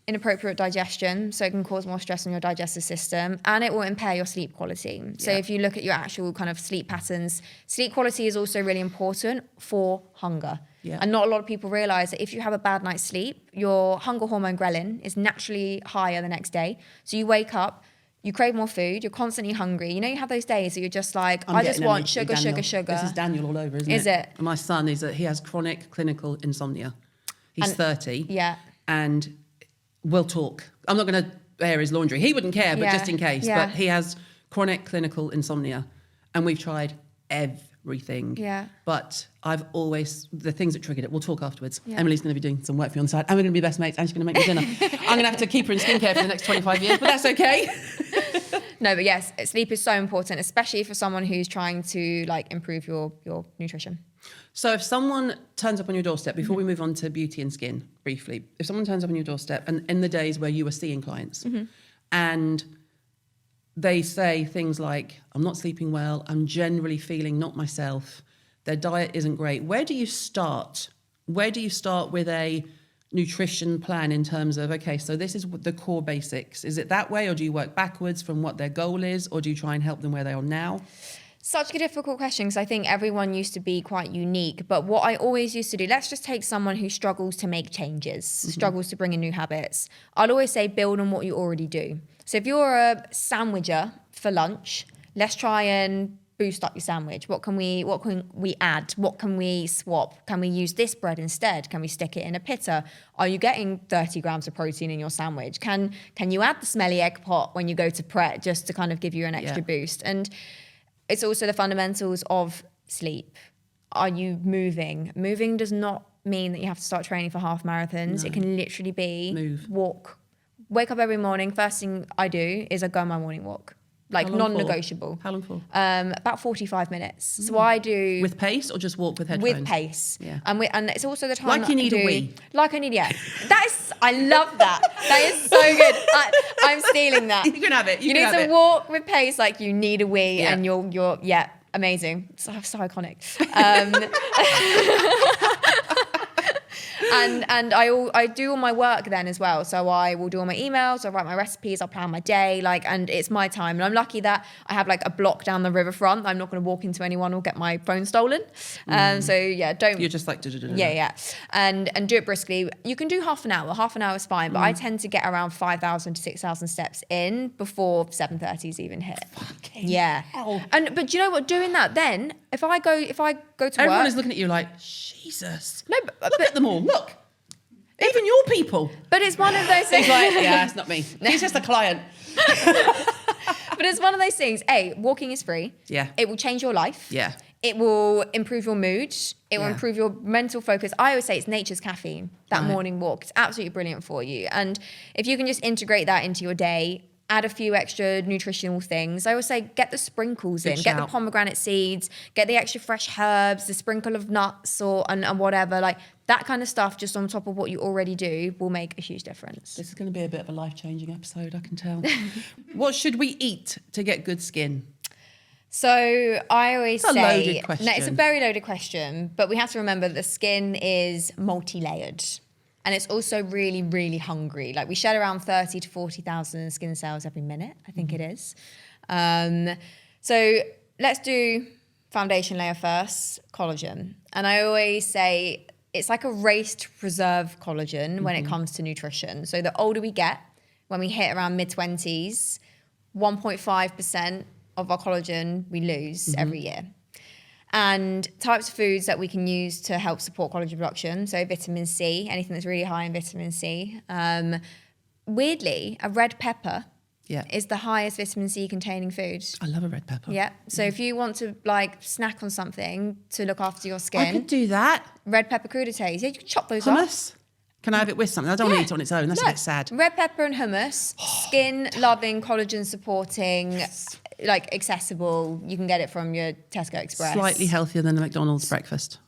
inappropriate digestion, so it can cause more stress on your digestive system, and it will impair your sleep quality. So if you look at your actual kind of sleep patterns, sleep quality is also really important for hunger. Yeah. And not a lot of people realize that if you have a bad night's sleep, your hunger hormone ghrelin is naturally higher the next day. So you wake up, you crave more food, you're constantly hungry. You know, you have those days that you're just like, I just want sugar, sugar, sugar. This is Daniel all over, isn't it? Is it? And my son he has chronic clinical insomnia. He's 30. Yeah. And we'll talk. I'm not going to air his laundry. He wouldn't care, but just in case. Yeah. But he has chronic clinical insomnia. And we've tried everything. Yeah. But the things that triggered it, we'll talk afterwards. Yeah. Emily's going to be doing some work for you on the side. And we're going to be best mates. And she's going to make me dinner. I'm going to have to keep her in skincare for the next 25 years, but that's okay. No, but yes, sleep is so important, especially for someone who's trying to like improve your nutrition. So if someone turns up on your doorstep, before we move on to beauty and skin briefly, if someone turns up on your doorstep and in the days where you were seeing clients and they say things like, I'm not sleeping well, I'm generally feeling not myself, their diet isn't great, where do you start? Where do you start with a nutrition plan in terms of, okay, so this is the core basics. Is it that way, or do you work backwards from what their goal is, or do you try and help them where they are now? Such a difficult question because I think everyone used to be quite unique. But what I always used to do, let's just take someone who struggles to make changes, struggles to bring in new habits. I'd always say build on what you already do. So if you're a sandwicher for lunch, let's try and boost up your sandwich. What can we add? What can we swap? Can we use this bread instead? Can we stick it in a pita? Are you getting 30 grams of protein in your sandwich? Can you add the smelly egg pot when you go to Pret just to kind of give you an extra boost? And it's also the fundamentals of sleep. Are you moving? Moving does not mean that you have to start training for half marathons. No. It can literally be walk. Wake up every morning. First thing I do is I go on my morning walk. Like non-negotiable. How long for? About 45 minutes. So I do... With pace or just walk with headphones? With pace. Yeah. And it's also the time like you need a wee. Like I need, yeah. I love that. That is so good. I'm stealing that. You can have it. You need to walk with pace like you need a wee and you're amazing. So iconic. And I do all my work then as well. So I will do all my emails, I'll write my recipes, I'll plan my day, and it's my time. And I'm lucky that I have a block down the riverfront. I'm not going to walk into anyone or get my phone stolen. So yeah, don't. You're just Yeah. And do it briskly. You can do half an hour. Half an hour is fine, but I tend to get around 5,000 to 6,000 steps in before 7:30's even hit. Fucking yeah. hell. But do you know what? Doing that then, if I go to Everyone work, is looking at you like, Jesus. No, look at them all. Look. Even your people. But it's one of those things. He's like, yeah, it's not me. He's just a client. But it's one of those things. Walking is free. Yeah. It will change your life. Yeah. It will improve your mood. It will Yeah. improve your mental focus. I always say it's nature's caffeine, that morning walk. It's absolutely brilliant for you. And if you can just integrate that into your day, add a few extra nutritional things. I always say get the sprinkles in. Get the pomegranate seeds, get the extra fresh herbs, the sprinkle of nuts and whatever. That kind of stuff just on top of what you already do will make a huge difference. This is going to be a bit of a life-changing episode, I can tell. What should we eat to get good skin? So I always say... It's a loaded question. No, it's a very loaded question, but we have to remember that the skin is multi-layered. And it's also really, really hungry. We shed around 30 to 40,000 skin cells every minute, I think it is. So let's do foundation layer first, collagen. And I always say it's like a race to preserve collagen when it comes to nutrition. So the older we get, when we hit around mid-20s, 1.5% of our collagen we lose every year. And types of foods that we can use to help support collagen production. So vitamin C, anything that's really high in vitamin C. Weirdly, a red pepper is the highest vitamin C containing food. I love a red pepper. Yeah. So if you want to snack on something to look after your skin. I could do that. Red pepper crudités. Yeah, you can chop those up. Hummus? Can I have it with something? I don't want to eat it on its own. That's a bit sad. Red pepper and hummus, skin loving, collagen supporting, accessible. You can get it from your Tesco Express. Slightly healthier than the McDonald's breakfast.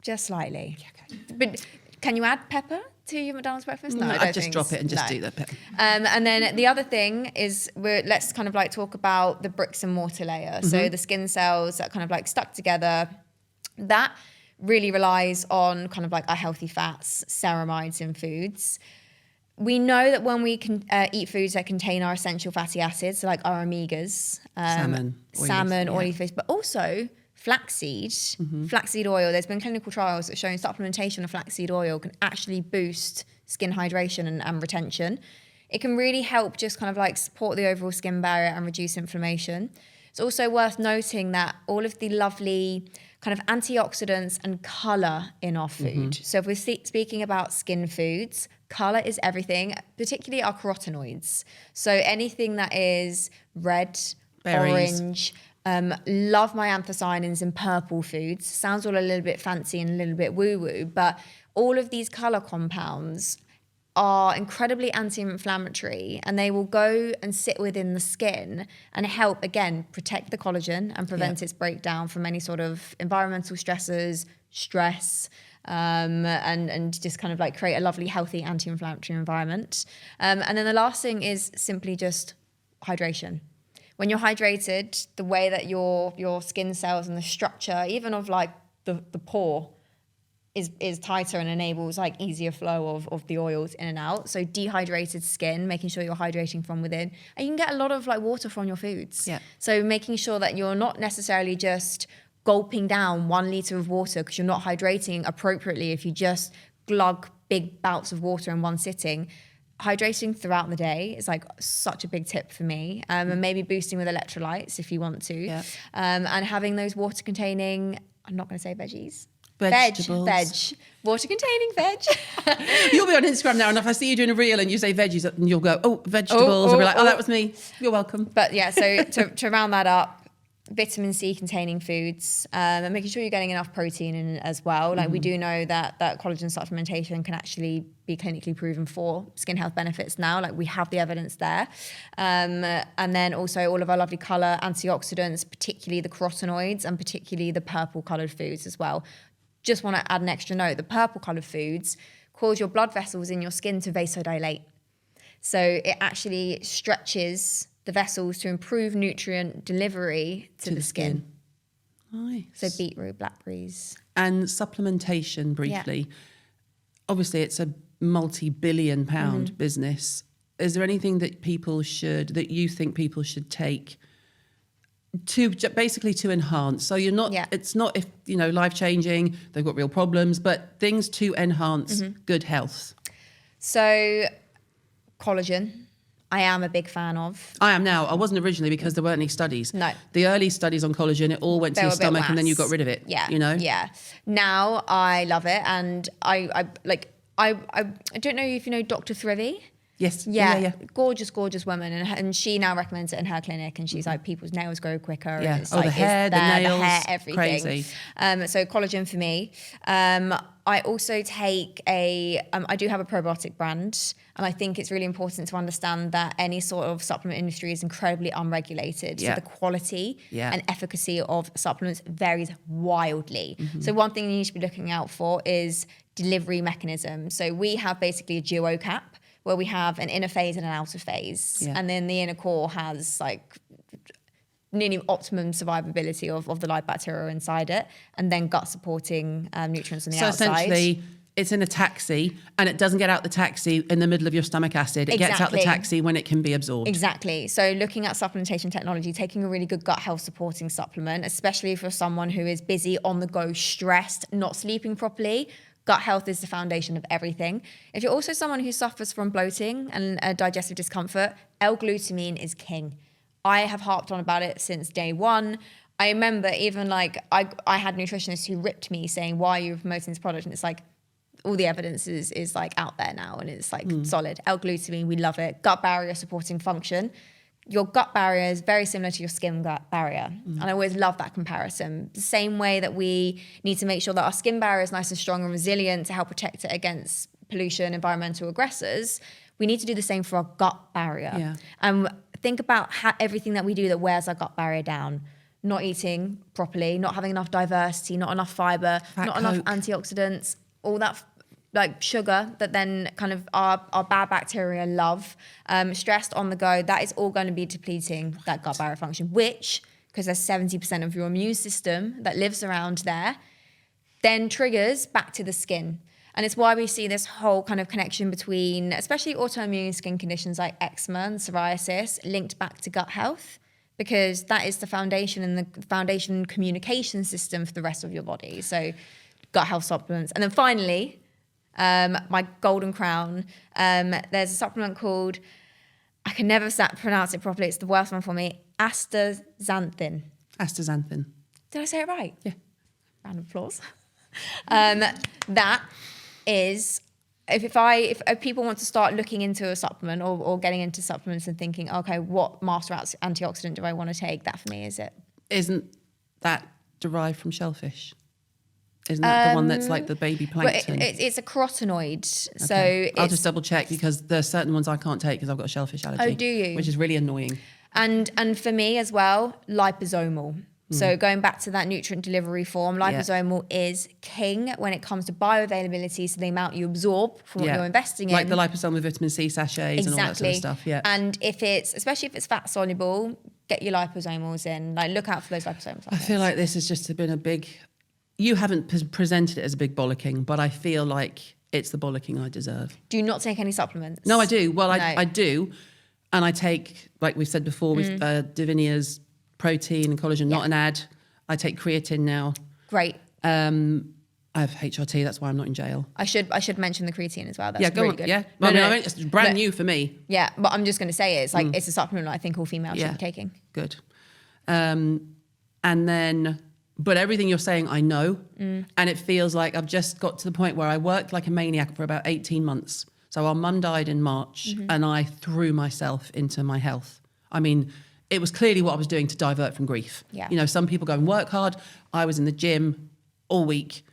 Just slightly. Yeah, okay. But can you add pepper to your McDonald's breakfast? No, I just drop it and just do the pepper. And then the other thing is let's talk about the bricks and mortar layer. So the skin cells that stuck together, that really relies on our healthy fats, ceramides in foods. We know that when we can eat foods that contain our essential fatty acids, so our omegas, salmon, oily fish, but also flaxseed oil. There's been clinical trials that showing supplementation of flaxseed oil can actually boost skin hydration and retention. It can really help just support the overall skin barrier and reduce inflammation. It's also worth noting that all of the lovely antioxidants and colour in our food. So if we're speaking about skin foods, colour is everything, particularly our carotenoids. So anything that is red, berries, orange, love my anthocyanins in purple foods. Sounds all a little bit fancy and a little bit woo-woo, but all of these colour compounds are incredibly anti-inflammatory, and they will go and sit within the skin and help, again, protect the collagen and prevent its breakdown from any sort of environmental stressors, stress, and just create a lovely, healthy anti-inflammatory environment. And then the last thing is simply just hydration. When you're hydrated, the way that your skin cells and the structure, even of the pore, is tighter and enables easier flow of the oils in and out. So dehydrated skin, making sure you're hydrating from within. And you can get a lot of water from your foods. Yeah. So making sure that you're not necessarily just gulping down 1 litre of water because you're not hydrating appropriately if you just glug big bouts of water in one sitting. Hydrating throughout the day is such a big tip for me. And maybe boosting with electrolytes if you want to. Yeah. And having those water containing, I'm not going to say veggies. Vegetables. Veg. Water containing veg. You'll be on Instagram now, and if I see you doing a reel and you say veggies, and you'll go, oh, vegetables. I'll be like, oh, that was me. You're welcome. But yeah, so to round that up, vitamin C containing foods, and making sure you're getting enough protein in it as well. We do know that collagen supplementation can actually be clinically proven for skin health benefits now. We have the evidence there. And then also all of our lovely colour antioxidants, particularly the carotenoids and particularly the purple coloured foods as well. Just want to add an extra note. The purple coloured foods cause your blood vessels in your skin to vasodilate. So it actually stretches the vessels to improve nutrient delivery to the skin. Nice. So beetroot, blackberries. And supplementation, briefly. obviously it's a multi-billion pound business. Is there anything that you think people should take to basically to enhance? So you're not, it's not if, life-changing, they've got real problems, but things to enhance good health. So collagen, I am a big fan of. I am now. I wasn't originally because there weren't any studies. No. The early studies on collagen, it all went to your stomach and then you got rid of it. Yeah. Yeah. Now I love it. And I don't know if you know Dr. Thrivy. Yes. Yeah. Gorgeous woman. And she now recommends it in her clinic. And she's like, people's nails grow quicker. Yeah. And it's the hair, the nails, the hair, everything. Crazy. So collagen for me. I also take I do have a probiotic brand, and I think it's really important to understand that any sort of supplement industry is incredibly unregulated. Yeah. So the quality and efficacy of supplements varies wildly. Mm-hmm. So one thing you need to be looking out for is delivery mechanism. So we have basically a duo cap where we have an inner phase and an outer phase. Yeah. And then the inner core has like nearly optimum survivability of the live bacteria inside it, and then gut supporting nutrients on the outside. So essentially, it's in a taxi and it doesn't get out the taxi in the middle of your stomach acid. It gets out the taxi when it can be absorbed. Exactly. So looking at supplementation technology, taking a really good gut health supporting supplement, especially for someone who is busy, on the go, stressed, not sleeping properly. Gut health is the foundation of everything. If you're also someone who suffers from bloating and digestive discomfort, L-glutamine is king. I have harped on about it since day one. I remember even like I had nutritionists who ripped me saying, why are you promoting this product? And it's like, all the evidence is like out there now, and it's like solid. L-glutamine, we love it. Gut barrier supporting function. Your gut barrier is very similar to your skin gut barrier. And I always love that comparison. The same way that we need to make sure that our skin barrier is nice and strong and resilient to help protect it against pollution, environmental aggressors, we need to do the same for our gut barrier. Yeah. And think about everything that we do that wears our gut barrier down. Not eating properly, not having enough diversity, not enough fiber, not enough antioxidants, all that like sugar that then kind of our bad bacteria love, stressed on the go, that is all going to be depleting that gut barrier function, which, because there's 70% of your immune system that lives around there, then triggers back to the skin. And it's why we see this whole kind of connection between, especially autoimmune skin conditions like eczema and psoriasis, linked back to gut health, because that is the foundation and the foundation communication system for the rest of your body. So gut health supplements. And then finally, my golden crown, there's a supplement called, I can never pronounce it properly, it's the worst one for me, astaxanthin. Astaxanthin. Did I say it right? Yeah. Round of applause. That is, if people want to start looking into a supplement or getting into supplements and thinking, okay, what master antioxidant do I want to take? That for me is it. Isn't that derived from shellfish? Isn't that the one that's like the baby plankton? It's a carotenoid. Okay. So I'll just double check, because there's certain ones I can't take because I've got a shellfish allergy. Oh, do you? Which is really annoying. And for me as well, liposomal. So going back to that nutrient delivery form, liposomal is king when it comes to bioavailability, so the amount you absorb from what you're investing in. Like the liposomal vitamin C sachets and all that sort of stuff, yeah. And especially if it's fat soluble, get your liposomals in. Like, look out for those liposomal supplements. I feel like this has just been a big... You haven't presented it as a big bollocking, but I feel like it's the bollocking I deserve. Do you not take any supplements? No, I do. Well, I do. And I take, like we've said before, with Divinia's protein and collagen, not an ad. I take creatine now. Great. I have HRT, that's why I'm not in jail. I should mention the creatine as well. That's go really on. good. Yeah. It's brand new for me. Yeah, but I'm just going to say it's like it's a supplement that I think all females should be taking. Good. And then... But everything you're saying, I know. And it feels like I've just got to the point where I worked like a maniac for about 18 months. So our mum died in March and I threw myself into my health. I mean, it was clearly what I was doing to divert from grief. Yeah. You know, some people go and work hard. I was in the gym all week,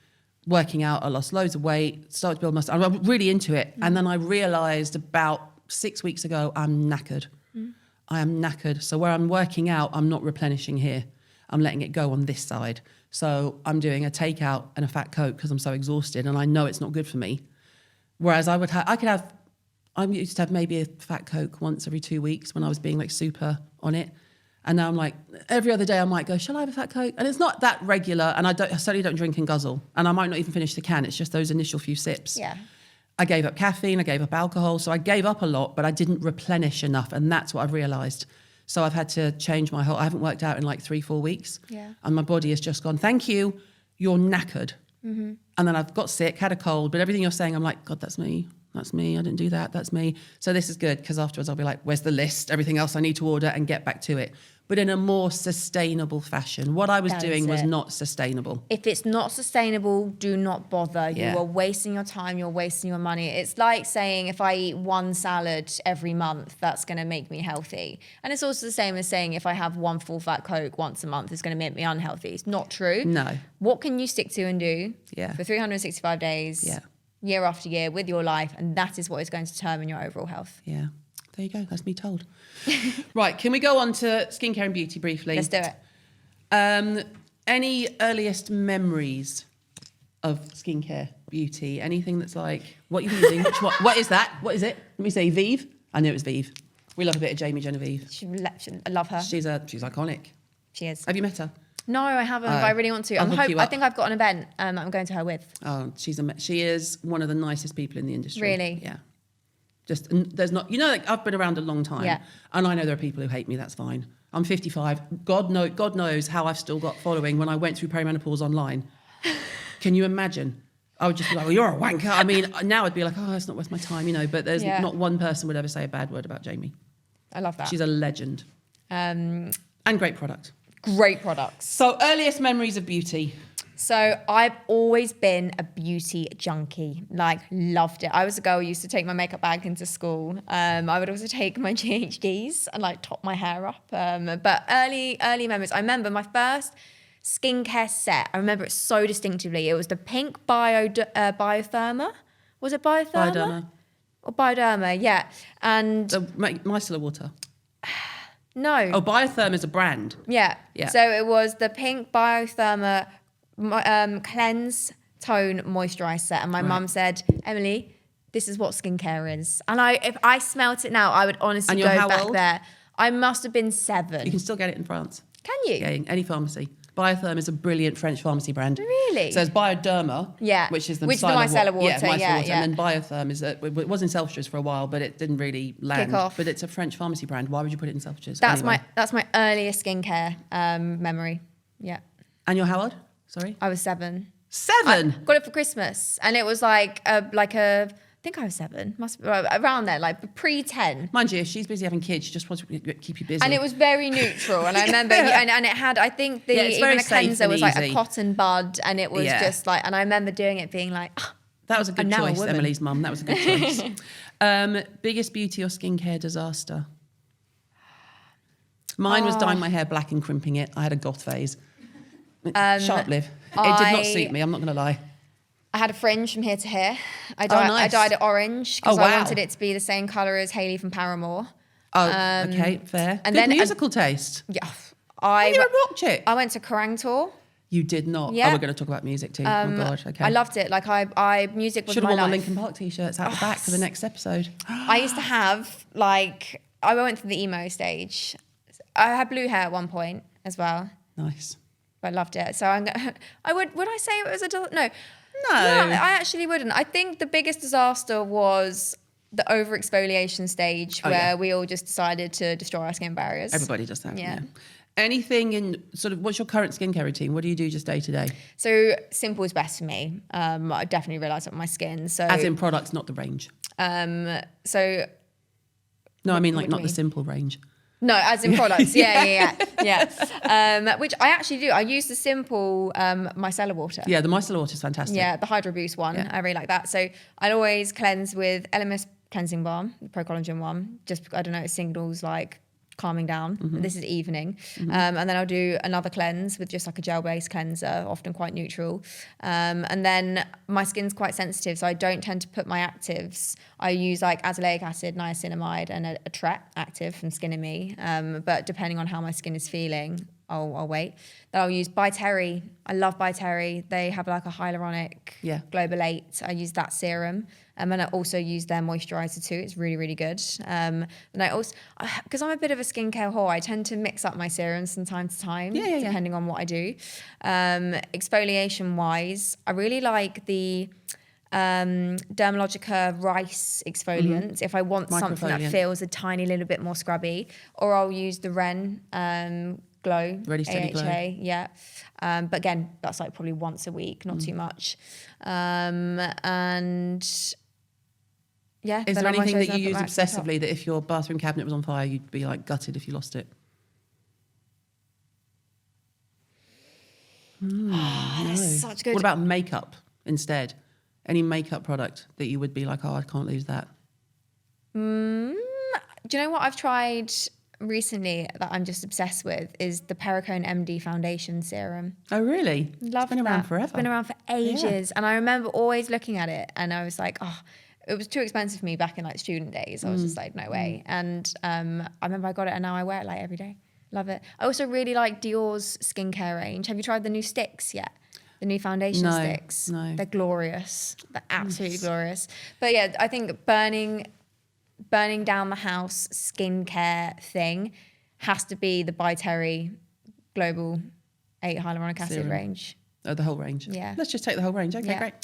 working out. I lost loads of weight, started to build muscle. I was really into it. And then I realised about 6 weeks ago, I'm knackered. I am knackered. So where I'm working out, I'm not replenishing here. I'm letting it go on this side. So I'm doing a takeout and a fat Coke because I'm so exhausted and I know it's not good for me. Whereas I used to have maybe a fat Coke once every 2 weeks when I was being like super on it. And now I'm like, every other day I might go, shall I have a fat Coke? And it's not that regular, and I certainly don't drink and guzzle. And I might not even finish the can. It's just those initial few sips. Yeah. I gave up caffeine, I gave up alcohol. So I gave up a lot, but I didn't replenish enough. And that's what I've realized. So I've had to change I haven't worked out in like 3-4 weeks. Yeah. And my body has just gone, thank you, you're knackered. Mm-hmm. And then I've got sick, had a cold, but everything you're saying, I'm like, God, that's me. That's me. I didn't do that. That's me. So this is good because afterwards I'll be like, where's the list? Everything else I need to order and get back to it. But in a more sustainable fashion. What I was doing was not sustainable. If it's not sustainable, do not bother. Yeah. You are wasting your time. You're wasting your money. It's like saying if I eat one salad every month, that's going to make me healthy. And it's also the same as saying if I have one full fat Coke once a month, it's going to make me unhealthy. It's not true. No. What can you stick to and do for 365 days, year after year with your life? And that is what is going to determine your overall health. Yeah. There you go. That's me told. Right. Can we go on to skincare and beauty briefly? Let's do it. Any earliest memories of skincare, beauty? Anything that's like, what are you using? What is that? What is it? Let me say Vive. I knew it was Vive. We love a bit of Jamie Genevieve. I love her. She's iconic. She is. Have you met her? No, I haven't, but I really want to. I think I've got an event that I'm going to her with. Oh, she is one of the nicest people in the industry. Really? Yeah. There's not, like I've been around a long time and I know there are people who hate me, that's fine. I'm 55. God knows how I've still got following when I went through perimenopause online. Can you imagine? I would just be like, well, you're a wanker. I mean, now I'd be like, oh, it's not worth my time, but there's not one person would ever say a bad word about Jamie. I love that. She's a legend. And great product. Great products. So earliest memories of beauty. So I've always been a beauty junkie, like loved it. I was a girl who used to take my makeup bag into school. I would also take my GHDs and like top my hair up. But early memories, I remember my first skincare set. I remember it so distinctively. It was the pink Biotherma. Was it Biotherma? Bioderma. Or Bioderma, yeah. And the micellar water. No. Oh, Biotherm is a brand. Yeah. So it was the pink Biotherma cleanse tone moisturizer set, and my mum said, Emily, this is what skincare is. And if I smelt it now, I would honestly go back old? There. I must have been 7. You can still get it in France. Can you? Yeah, in any pharmacy. Biotherm is a brilliant French pharmacy brand. Really? So there's Bioderma, which is the micellar water. Yeah. And then Biotherm it was in Selfridges for a while, but it didn't really land. Kick off. But it's a French pharmacy brand. Why would you put it in Selfridges? That's my earliest skincare memory. Yeah. And you're how old? Sorry? I was 7. 7? I got it for Christmas, and it was I think I was 7, must be around there, like pre-10. Mind you, if she's busy having kids, she just wants to keep you busy. And it was very neutral, and I remember, and it had, I think even the cleanser was like a cotton bud, and it was just like, and I remember doing it being like, that was a good choice, Emily's mum. That was a good choice. Biggest beauty or skincare disaster? Mine was dyeing my hair black and crimping it. I had a goth phase. Sharp-lived. It did not suit me, I'm not going to lie. I had a fringe from here to here. I dyed it orange because I wanted it to be the same colour as Hayley from Paramore. Oh, okay, fair. And good then musical taste. Yeah. You're a rock chick. I went to Kerrang tour. You did not? Yeah. Oh, we're going to talk about music too. Oh, God, okay. I loved it. Like, music was my life. Should have worn my Linkin Park t-shirts out the back for the next episode. I used to have, I went through the emo stage. I had blue hair at one point as well. Nice. I loved it. So would I say it was no, I actually wouldn't. I think the biggest disaster was the overexfoliation stage where we all just decided to destroy our skin barriers. Everybody does that. Yeah. Anything in sort of, what's your current skincare routine? What do you do just day to day? So simple is best for me. I definitely realised that with my skin. So as in products, not the range. So. No, I mean like not the simple range. No, as in products. Yeah. Which I actually do. I use the simple micellar water. Yeah, the micellar water is fantastic. Yeah, the Hydro Boost one. Yeah. I really like that. So I'd always cleanse with LMS cleansing balm, the Pro Collagen one. Just, I don't know, it signals like calming down. Mm-hmm. This is evening. Mm-hmm. And then I'll do another cleanse with just like a gel-based cleanser, often quite neutral. And then my skin's quite sensitive, so I don't tend to put my actives. I use like azelaic acid, niacinamide, and a Tret active from Skin and Me. But depending on how my skin is feeling, I'll wait. Then I'll use By Terry. I love By Terry. They have like a hyaluronic Global 8. I use that serum. And I also use their moisturizer too. It's really, really good. And I also, because I'm a bit of a skincare whore, I tend to mix up my serums from time to time, depending on what I do. Exfoliation wise, I really like the Dermalogica rice exfoliant if I want something that Microfoliant. feels a tiny little bit more scrubby, or I'll use the Ren Glow Ready, Steady, Glow. AHA. Yeah, but again, that's like probably once a week, not too much. And yeah, Is then there I anything moisturise that and you I use put wax on top. obsessively that if your bathroom cabinet was on fire, you'd be like gutted if you lost it? That's such good. What about makeup instead? Any makeup product that you would be like, oh, I can't lose that? Do you know what I've tried recently that I'm just obsessed with is the Perricone MD foundation serum. Oh, really? Love It's been that. around forever. It's been around for ages. And I remember always looking at it and I was like, oh, it was too expensive for me back in like student days. I was just like, no way. And I remember I got it and now I wear it like every day. Love it. I also really like Dior's skincare range. Have you tried the new sticks yet? The new foundation sticks. No. They're glorious. They're absolutely glorious. But yeah, I think burning down the house skincare thing has to be the By Terry Global 8 hyaluronic acid Serum. range. Oh, the whole range. Yeah. Let's just take the whole range. Okay, Yeah. great.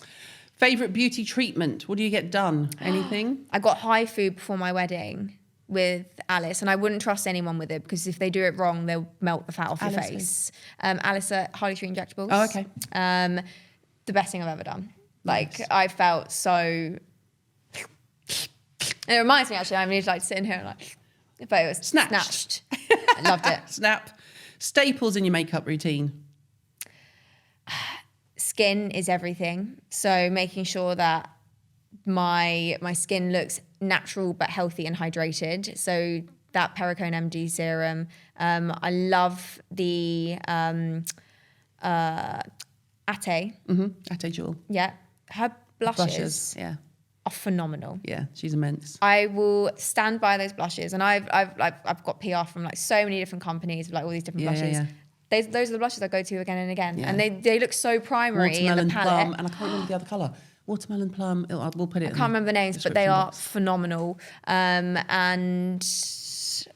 Favorite beauty treatment? What do you get done? Anything? I got high food before my wedding with Alice, and I wouldn't trust anyone with it because if they do it wrong, they'll melt the fat off your Alice face. Alice at Harley Street Injectables. Oh, okay. The best thing I've ever done. Like, I felt so... It reminds me, actually, I need to like sit in here and like... But it was snatched. I loved it. Snap. Staples in your makeup routine? Skin is everything. So making sure that my skin looks natural but healthy and hydrated. So that Perricone MD serum. I love the Ate. Ate Jewel. Yeah. Her blushes Yeah. are phenomenal. Yeah, she's immense. I will stand by those blushes, and I've got PR from like so many different companies with like all these different blushes. Yeah. Those are the blushes I go to again and again, Yeah. and they look so primary in Watermelon the palette. plum, and I can't remember the other colour. Watermelon plum. We'll put it. I can't remember the names, but they are phenomenal. And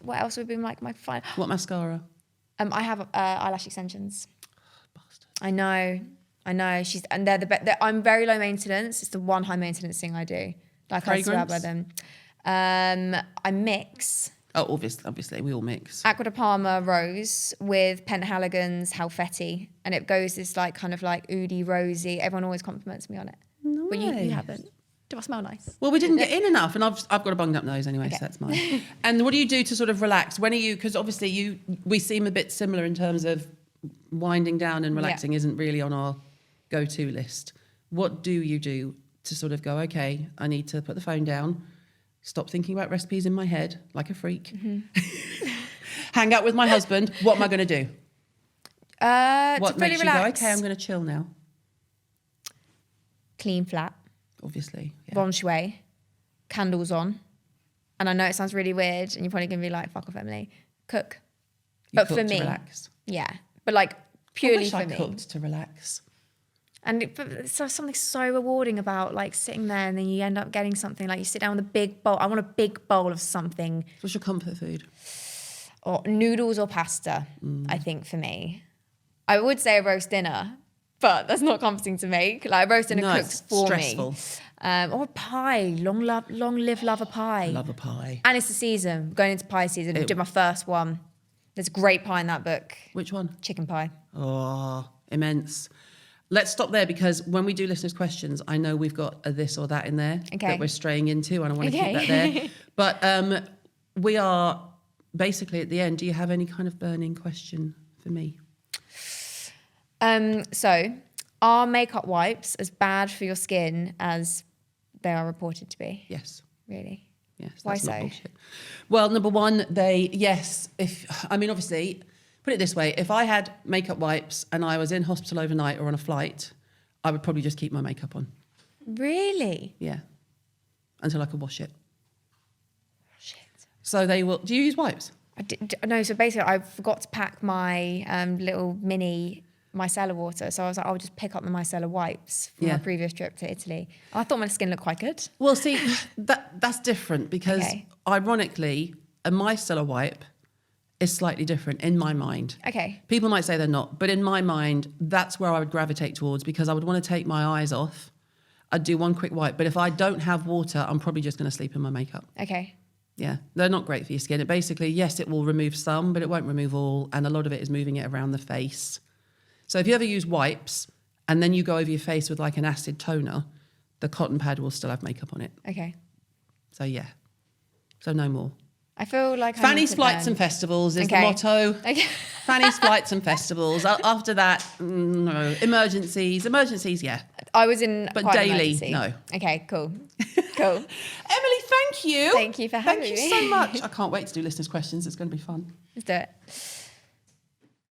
what else would be like my fine? What mascara? I have eyelash extensions. Bastard. I know. And they're the best. I'm very low maintenance. It's the one high maintenance thing I do. Like I swear by them. I mix Oh, obviously, we all mix. Acqua di Parma rose with Penhaligon's Halfetti, and it goes this like kind of like oody rosy. Everyone always compliments me on it, but you haven't. Do I smell nice? Well, we didn't get in enough, and I've got a bunged up nose anyway, so that's mine. And what do you do to sort of relax? When are you? Because obviously we seem a bit similar in terms of winding down and relaxing isn't really on our go-to list. What do you do to sort of go? Okay, I need to put the phone down. Stop thinking about recipes in my head like a freak. Hang out with my husband. What am I going to do? What to makes really you relax. go, okay, I'm going to chill now? Clean flat, Obviously. Yeah. bon shui, candles on. And I know it sounds really weird, and you're probably going to be like, fuck off, Emily. Cook. You But cook for to me, relax. yeah. But like purely I for wish me. I cooked to relax. And but there's something so rewarding about like sitting there and then you end up getting something like you sit down with a big bowl. I want a big bowl of something. What's your comfort food? Or noodles or pasta, I think for me. I would say a roast dinner, but that's not comforting to make. Like a roast dinner cooked it's for stressful. me. Or a pie. Long live, love a pie. Love a pie. And it's the season. Going into pie season. I did my first one. There's a great pie in that book. Which one? Chicken pie. Oh, immense. Let's stop there because when we do listeners' questions, I know we've got a this or that in there that we're straying into, and I want to keep that there. But we are basically at the end. Do you have any kind of burning question for me? So, are makeup wipes as bad for your skin as they are reported to be? Yes. Really? Yes. Why That's not so? bullshit. Well, number one, obviously, put it this way, if I had makeup wipes and I was in hospital overnight or on a flight, I would probably just keep my makeup on. Really? Yeah. Until I could wash it. Shit. So they will. Do you use wipes? No, so basically I forgot to pack my little mini micellar water. So I was like, I'll just pick up the micellar wipes from my previous trip to Italy. I thought my skin looked quite good. Well, see, that's different because ironically, a micellar wipe is slightly different in my mind. Okay. People might say they're not, but in my mind, that's where I would gravitate towards because I would want to take my eyes off. I'd do one quick wipe. But if I don't have water, I'm probably just going to sleep in my makeup. Okay. Yeah, they're not great for your skin. It basically, yes, it will remove some, but it won't remove all. And a lot of it is moving it around the face. So if you ever use wipes and then you go over your face with like an acid toner, the cotton pad will still have makeup on it. Okay. So yeah, so no more. I feel like Fanny's Flights and Festivals is the motto. Okay. Fanny's Flights and Festivals. After that, no. Emergencies, yeah. I was in But quite an daily, emergency. no. Okay, cool. Cool. Emily, thank you. Thank you for having me. me. Thank you so much. I can't wait to do listeners' questions. It's going to be fun. Let's do it.